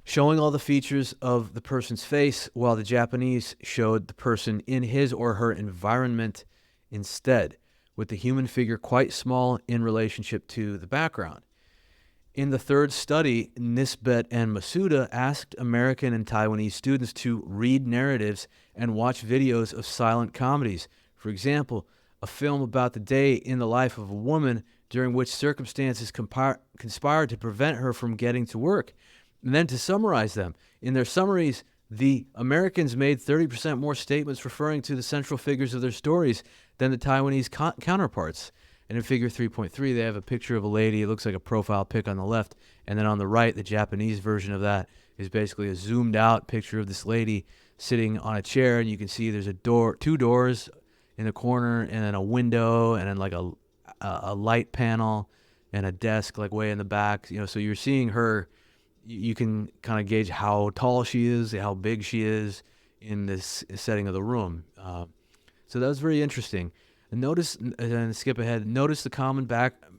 A: showing all the features of the person's face, while the Japanese showed the person in his or her environment instead, with the human figure quite small in relationship to the background. In the third study, Nisbet and Masuda asked American and Taiwanese students to read narratives and watch videos of silent comedies. For example, a film about the day in the life of a woman during which circumstances conspired to prevent her from getting to work. And then to summarize them, in their summaries, the Americans made 30% more statements referring to the central figures of their stories than the Taiwanese counterparts. And in figure 3.3, they have a picture of a lady. It looks like a profile pic on the left. And then on the right, the Japanese version of that is basically a zoomed out picture of this lady sitting on a chair. And you can see there's two doors in the corner, and then a window, and then like a light panel and a desk like way in the back. So you're seeing her. You can kind of gauge how tall she is, how big she is in this setting of the room. So that was very interesting. And notice, and skip ahead, notice the common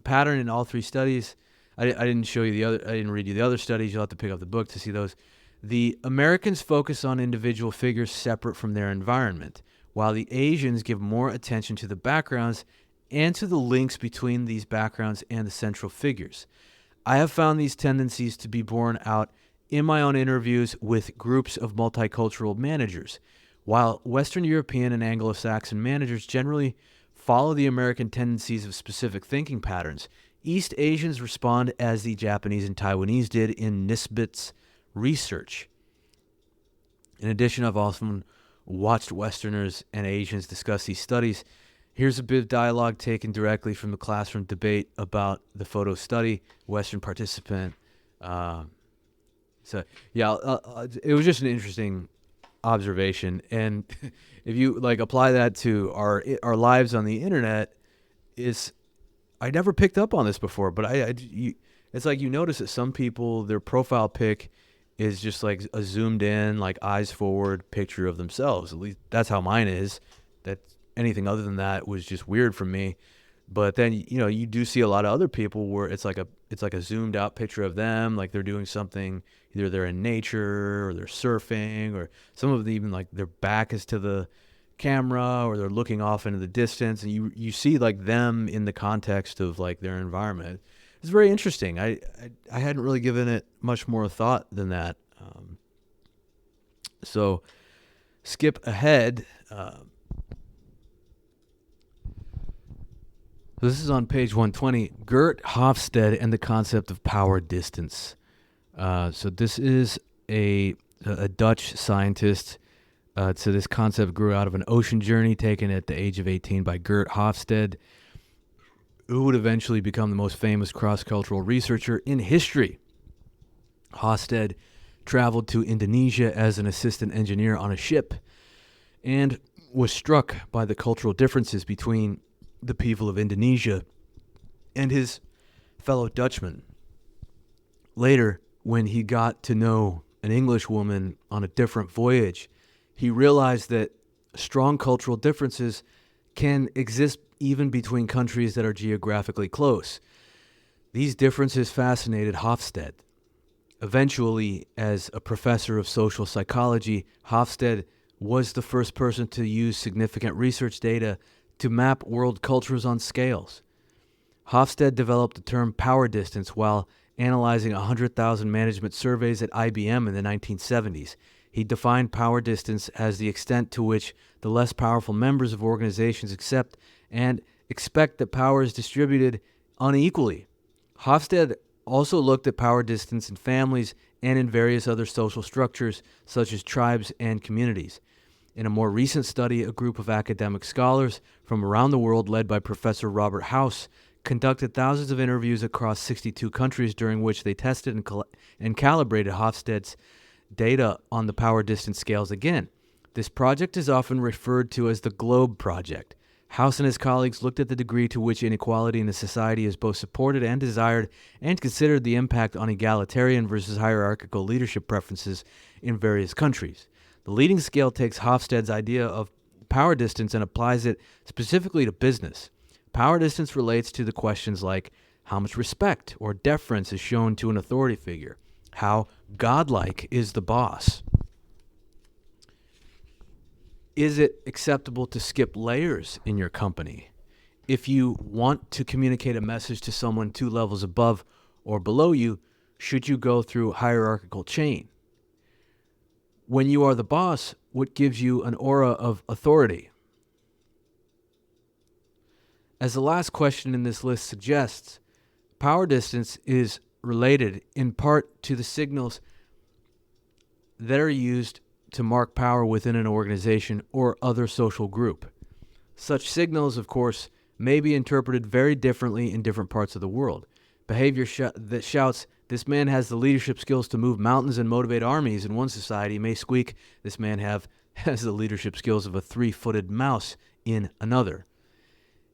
A: pattern in all 3 studies. I didn't show you I didn't read you the other studies. You'll have to pick up the book to see those. The Americans focus on individual figures separate from their environment, while the Asians give more attention to the backgrounds and to the links between these backgrounds and the central figures. I have found these tendencies to be borne out in my own interviews with groups of multicultural managers. While Western European and Anglo-Saxon managers generally follow the American tendencies of specific thinking patterns, East Asians respond as the Japanese and Taiwanese did in Nisbet's research. In addition, I've often watched Westerners and Asians discuss these studies. Here's a bit of dialogue taken directly from the classroom debate about the photo study. Western participant. It was just an interesting observation. And if you apply that to our lives on the internet, I never picked up on this before, but it's like you notice that some people, their profile pic is just like a zoomed in, eyes forward picture of themselves. At least that's how mine is. Anything other than that was just weird for me. But then, you do see a lot of other people where it's like a zoomed out picture of them, like they're doing something, either they're in nature or they're surfing, or some of them even their back is to the camera, or they're looking off into the distance, and you see them in the context of their environment. It's very interesting. I hadn't really given it much more thought than that. So skip ahead. So this is on page 120, Gert Hofstede and the concept of power distance. So this is a Dutch scientist. So this concept grew out of an ocean journey taken at the age of 18 by Gert Hofstede, who would eventually become the most famous cross-cultural researcher in history. Hofstede traveled to Indonesia as an assistant engineer on a ship and was struck by the cultural differences between the people of Indonesia and his fellow Dutchmen. Later, when he got to know an English woman on a different voyage, he realized that strong cultural differences can exist even between countries that are geographically close. These differences fascinated Hofstede. Eventually, as a professor of social psychology, Hofstede was the first person to use significant research data to map world cultures on scales. Hofstede developed the term power distance while analyzing 100,000 management surveys at IBM in the 1970s. He defined power distance as the extent to which the less powerful members of organizations accept and expect that power is distributed unequally. Hofstede also looked at power distance in families and in various other social structures, such as tribes and communities. In a more recent study, a group of academic scholars from around the world, led by Professor Robert House, conducted thousands of interviews across 62 countries, during which they tested and calibrated Hofstede's data on the power distance scales again. This project is often referred to as the Globe Project. House and his colleagues looked at the degree to which inequality in a society is both supported and desired, and considered the impact on egalitarian versus hierarchical leadership preferences in various countries. The leading scale takes Hofstede's idea of power distance and applies it specifically to business. Power distance relates to the questions like how much respect or deference is shown to an authority figure, how godlike is the boss. Is it acceptable to skip layers in your company? If you want to communicate a message to someone 2 levels above or below you, should you go through hierarchical chain? When you are the boss, what gives you an aura of authority? As the last question in this list suggests, power distance is related in part to the signals that are used to mark power within an organization or other social group. Such signals, of course, may be interpreted very differently in different parts of the world. Behavior that shouts, "This man has the leadership skills to move mountains and motivate armies," in one society may squeak, "This man has the leadership skills of a 3-footed mouse," in another.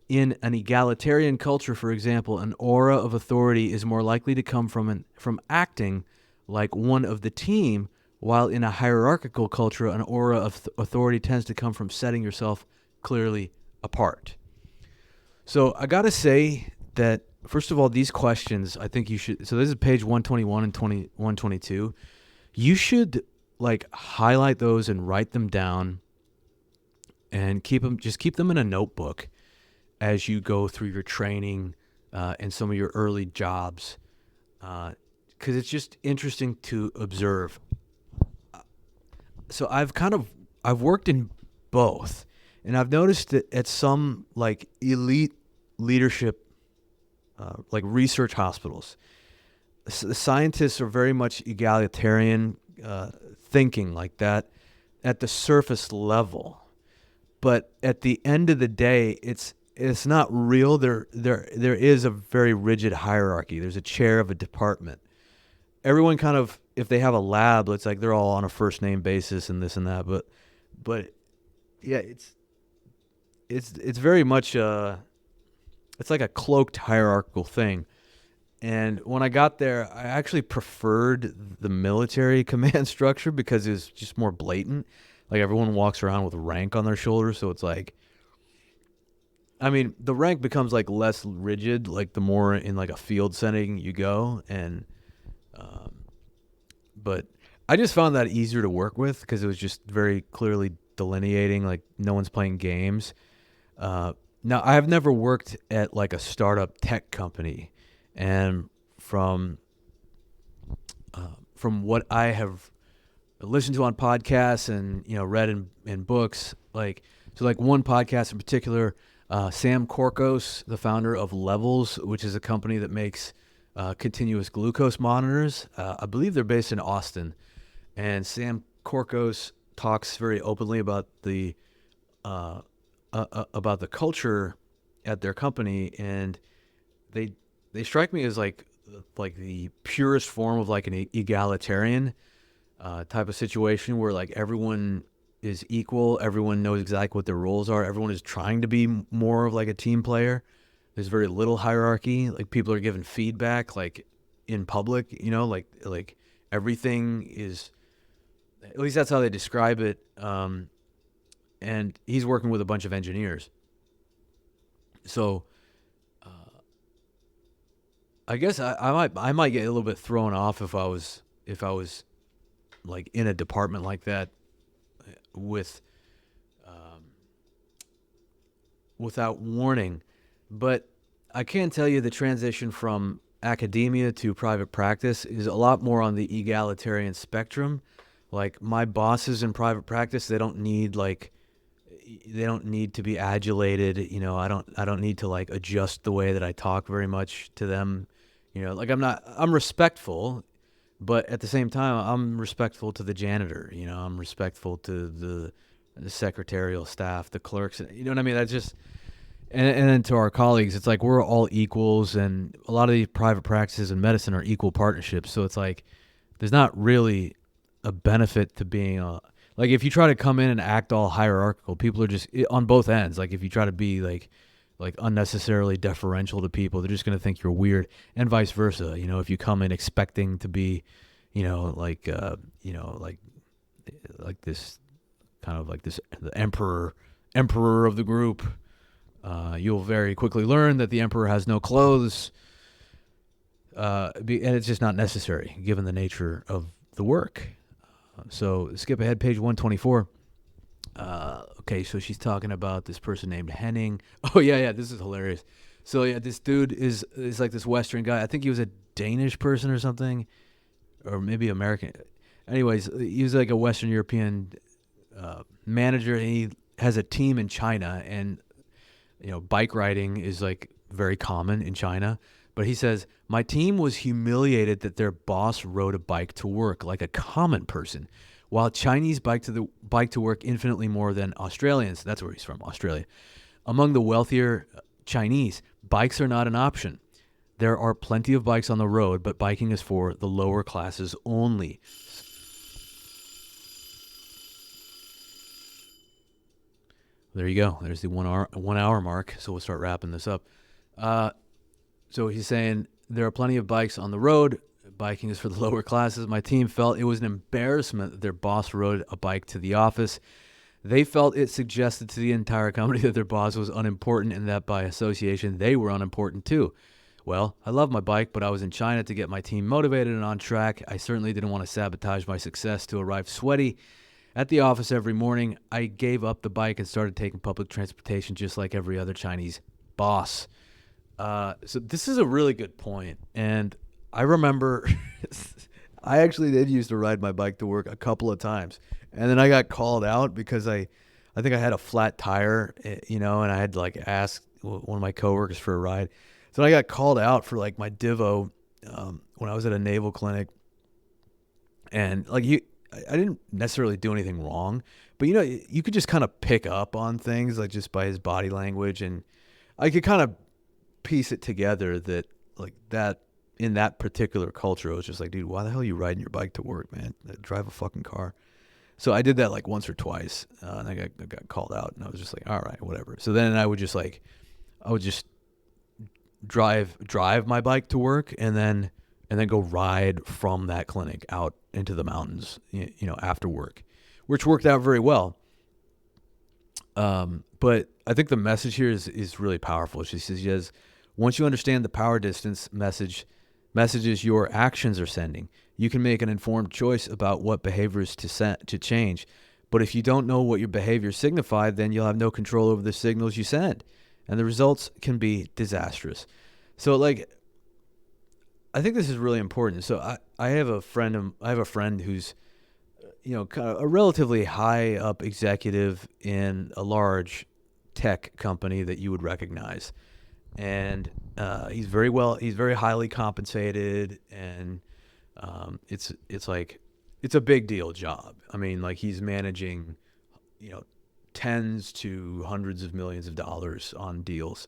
A: In an egalitarian culture, for example, an aura of authority is more likely to come from acting like one of the team, while in a hierarchical culture, an aura of authority tends to come from setting yourself clearly apart. So I got to say that, first of all, these questions, I think you should, so this is page 121 and 122. You should highlight those and write them down and keep them in a notebook as you go through your training and some of your early jobs, because it's just interesting to observe. So I've worked in both, and I've noticed that at some elite leadership, research hospitals, the scientists are very much egalitarian thinking like that at the surface level, but at the end of the day, it's not real. There is a very rigid hierarchy. There's a chair of a department. Everyone kind of, if they have a lab, it's like they're all on a first name basis and this and that. But yeah, it's very much it's like a cloaked hierarchical thing. And when I got there, I actually preferred the military command structure because it's just more blatant. Like everyone walks around with rank on their shoulders, so it's like, I mean, the rank becomes less rigid, the more in a field setting you go, and but I just found that easier to work with because it was just very clearly delineating, no one's playing games. Now I have never worked at a startup tech company, and from what I have listened to on podcasts and read in books, one podcast in particular. Sam Korkos, the founder of Levels, which is a company that makes continuous glucose monitors. I believe they're based in Austin. And Sam Korkos talks very openly about the culture at their company, and they strike me as like the purest form of an egalitarian type of situation where everyone is equal. Everyone knows exactly what their roles are. Everyone is trying to be more of a team player. There's very little hierarchy. People are given feedback in public, everything is, at least that's how they describe it. And he's working with a bunch of engineers. So I guess I might get a little bit thrown off if I was in a department like that without warning. But I can tell you the transition from academia to private practice is a lot more on the egalitarian spectrum. Like my bosses in private practice, they don't need to be adulated. I don't need to like adjust the way that I talk very much to them. Like I'm respectful, but at the same time, I'm respectful to the janitor. I'm respectful to the secretarial staff, the clerks. You know what I mean? That's just, and then to our colleagues, it's like we're all equals, and a lot of these private practices in medicine are equal partnerships. So it's like there's not really a benefit to being like if you try to come in and act all hierarchical, people are just on both ends. Like if you try to be like unnecessarily deferential to people, they're just gonna think you're weird, and vice versa. If you come in expecting to be, like like this kind of like this the emperor of the group, you'll very quickly learn that the emperor has no clothes, and it's just not necessary given the nature of the work. So skip ahead, page 124. Okay, so she's talking about this person named Henning. Oh yeah, this is hilarious. So yeah, this dude is like this Western guy. I think he was a Danish person or something, or maybe American. Anyways, he was like a Western European manager, and he has a team in China, and bike riding is like very common in China. But he says, my team was humiliated that their boss rode a bike to work like a common person, while Chinese bike to work infinitely more than Australians. That's where he's from, Australia. Among the wealthier Chinese, bikes are not an option. There are plenty of bikes on the road, but biking is for the lower classes only. There you go. There's the 1 hour mark. So we'll start wrapping this up. So he's saying there are plenty of bikes on the road. Biking is for the lower classes. My team felt it was an embarrassment that their boss rode a bike to the office. They felt it suggested to the entire company that their boss was unimportant and that by association they were unimportant too. Well, I love my bike, but I was in China to get my team motivated and on track. I certainly didn't want to sabotage my success to arrive sweaty at the office every morning. I gave up the bike and started taking public transportation just like every other Chinese boss. So this is a really good point. And I remember I actually did used to ride my bike to work a couple of times. And then I got called out because I think I had a flat tire, and I had to like ask one of my coworkers for a ride. So I got called out for like my Divo when I was at a naval clinic. And like I didn't necessarily do anything wrong, but you could just kind of pick up on things like just by his body language, and I could kind of piece it together that like that in that particular culture, it was just like, dude, why the hell are you riding your bike to work, man? Drive a fucking car. So I did that like once or twice, and I got called out, and I was just like, all right, whatever. So then I would just drive my bike to work, and then go ride from that clinic out into the mountains, after work, which worked out very well. But I think the message here is really powerful. She says, once you understand the power distance messages your actions are sending, you can make an informed choice about what behaviors to change. But if you don't know what your behaviors signify, then you'll have no control over the signals you send, and the results can be disastrous. So like, I think this is really important. So I have a friend who's, kind of a relatively high up executive in a large tech company that you would recognize. And he's very highly compensated, and it's a big deal job. I mean, like he's managing, tens to hundreds of millions of dollars on deals.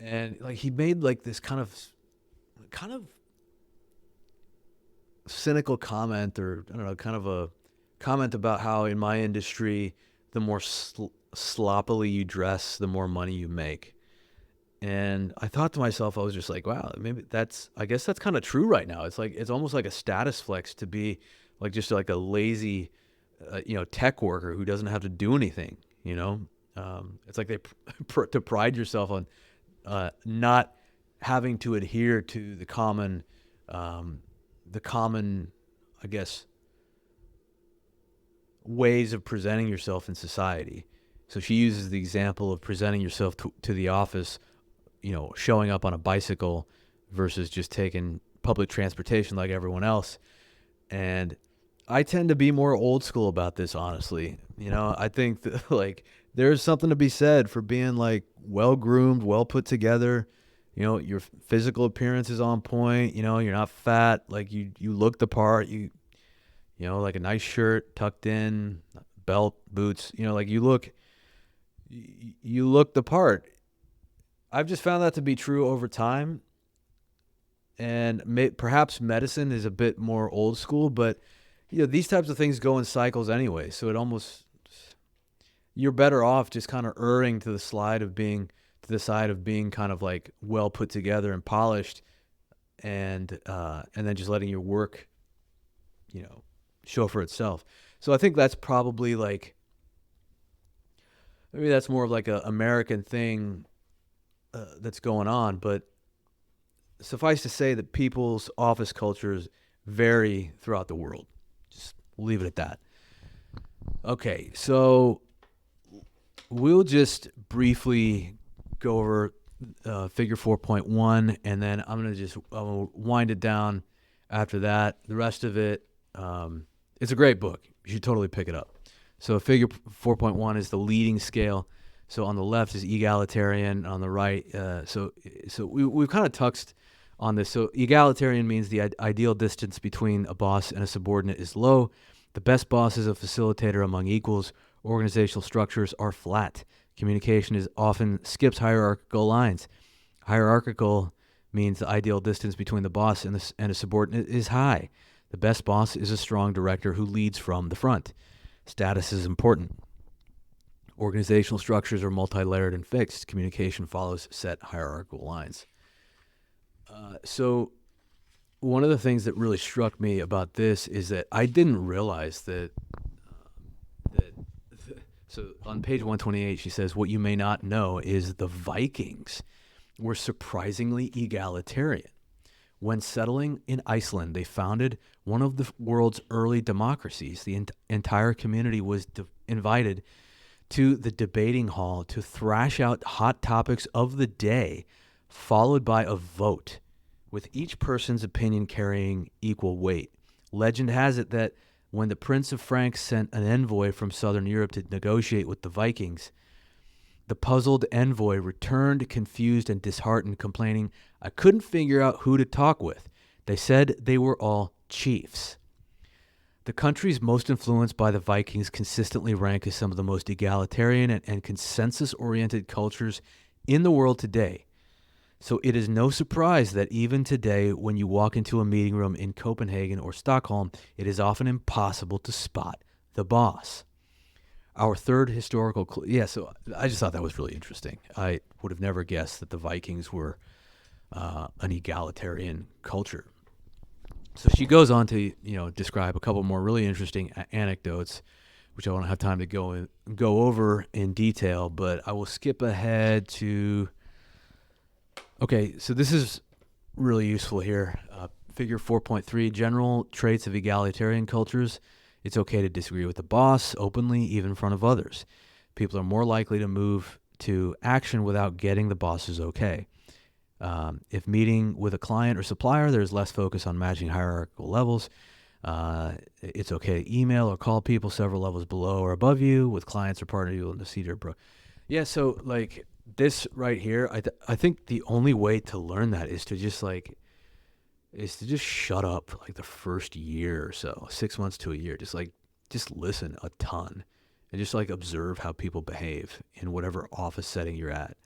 A: And like he made like this kind of cynical comment, or I don't know, kind of a comment about how in my industry, the more sloppily you dress, the more money you make. And I thought to myself, I was just like, wow, I guess that's kind of true right now. It's like, it's almost like a status flex to be like, just like a lazy, tech worker who doesn't have to do anything, it's like to pride yourself on, not having to adhere to the common, I guess, ways of presenting yourself in society. So she uses the example of presenting yourself to the office, showing up on a bicycle versus just taking public transportation like everyone else. And I tend to be more old school about this, honestly. I think that, like, there's something to be said for being like well groomed, well put together. Your physical appearance is on point. You're not fat. Like you look the part. Like a nice shirt tucked in, belt, boots. Like you look the part. I've just found that to be true over time. And perhaps medicine is a bit more old school, but these types of things go in cycles anyway. So you're better off just kind of erring to the side of being kind of like well put together and polished, and then just letting your work, show for itself. So I think that's probably like, maybe that's more of like a American thing that's going on, but suffice to say that people's office cultures vary throughout the world. Just leave it at that. Okay, so we'll just briefly go over figure 4.1, and then I'm going to wind it down after that. The rest of it, it's a great book. You should totally pick it up. So figure 4.1 is the leading scale. So on the left is egalitarian, on the right. So we've kind of touched on this. So egalitarian means the ideal distance between a boss and a subordinate is low. The best boss is a facilitator among equals. Organizational structures are flat. Communication is often skips hierarchical lines. Hierarchical means the ideal distance between the boss and a subordinate is high. The best boss is a strong director who leads from the front. Status is important. Organizational structures are multi-layered and fixed. Communication follows set hierarchical lines. So one of the things that really struck me about this is that I didn't realize that so on page 128, she says, what you may not know is the Vikings were surprisingly egalitarian. When settling in Iceland, they founded one of the world's early democracies. The entire community was invited to the debating hall to thrash out hot topics of the day, followed by a vote, with each person's opinion carrying equal weight. Legend has it that when the Prince of France sent an envoy from southern Europe to negotiate with the Vikings, the puzzled envoy returned confused and disheartened, complaining, "I couldn't figure out who to talk with. They said they were all chiefs." The countries most influenced by the Vikings consistently rank as some of the most egalitarian and consensus-oriented cultures in the world today. So it is no surprise that even today, when you walk into a meeting room in Copenhagen or Stockholm, it is often impossible to spot the boss. Our third historical so I just thought that was really interesting. I would have never guessed that the Vikings were an egalitarian culture. So she goes on to describe a couple more really interesting anecdotes, which I won't have time to go over in detail, but I will skip ahead to. Okay, so this is really useful here. Figure 4.3, general traits of egalitarian cultures. It's okay to disagree with the boss openly, even in front of others. People are more likely to move to action without getting the boss's okay. If meeting with a client or supplier, there's less focus on matching hierarchical levels. It's okay to email or call people several levels below or above you. With clients or partners, you'll see their Yeah, so like this right here, I think the only way to learn that is to just shut up like the first year or so, 6 months to a year. Just listen a ton and just like observe how people behave in whatever office setting you're at.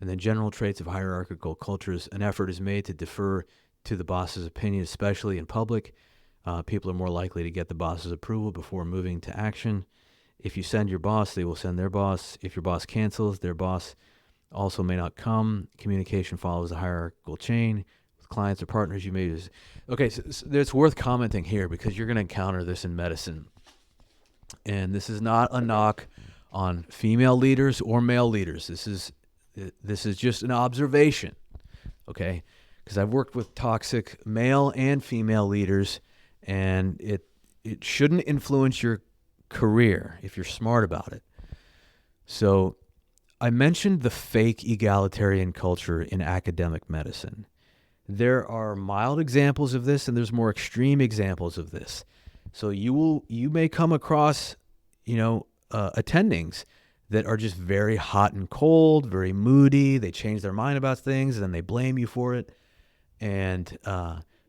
A: And then general traits of hierarchical cultures, an effort is made to defer to the boss's opinion, especially in public. People are more likely to get the boss's approval before moving to action. If you send your boss, they will send their boss. If your boss cancels, their boss also may not come. Communication follows a hierarchical chain. With clients or partners, you may use. Okay, so it's worth commenting here because you're going to encounter this in medicine. And this is not a knock on female leaders or male leaders. This is just an observation, okay? Because I've worked with toxic male and female leaders, and it shouldn't influence your career if you're smart about it. So I mentioned the fake egalitarian culture in academic medicine. There are mild examples of this, and there's more extreme examples of this. So you may come across, attendings that are just very hot and cold, very moody. They change their mind about things, and then they blame you for it. And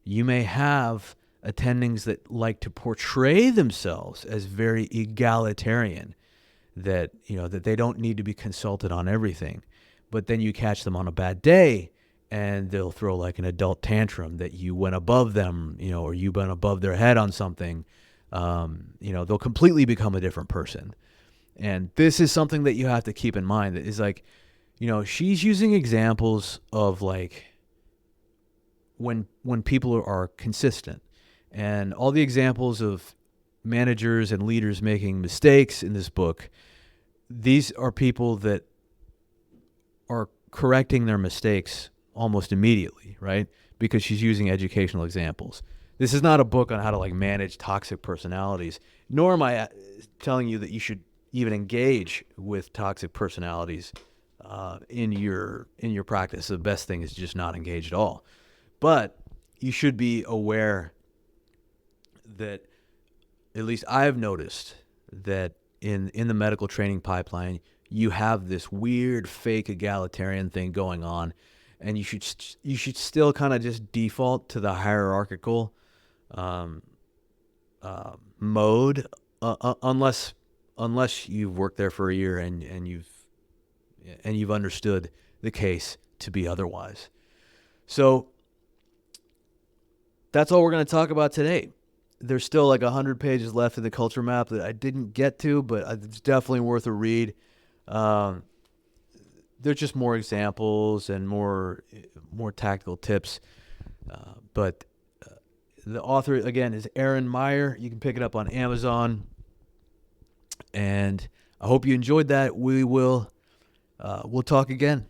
A: you may have attendings that like to portray themselves as very egalitarian, that they don't need to be consulted on everything. But then you catch them on a bad day, and they'll throw like an adult tantrum that you went above them, or you went above their head on something. They'll completely become a different person. And this is something that you have to keep in mind. That is like, she's using examples of like when people are consistent, and all the examples of managers and leaders making mistakes in this book. These are people that are correcting their mistakes almost immediately, right? Because she's using educational examples. This is not a book on how to like manage toxic personalities, nor am I telling you that you should even engage with toxic personalities in your practice. The best thing is just not engage at all. But you should be aware that, at least I've noticed, that in the medical training pipeline, you have this weird fake egalitarian thing going on, and you should still kind of just default to the hierarchical mode, unless you've worked there for a year and you've understood the case to be otherwise. So that's all we're going to talk about today. There's still like 100 pages left in the culture map that I didn't get to, but it's definitely worth a read. There's just more examples and more tactical tips. But the author, again, is Erin Meyer. You can pick it up on Amazon. And I hope you enjoyed that. We'll talk again.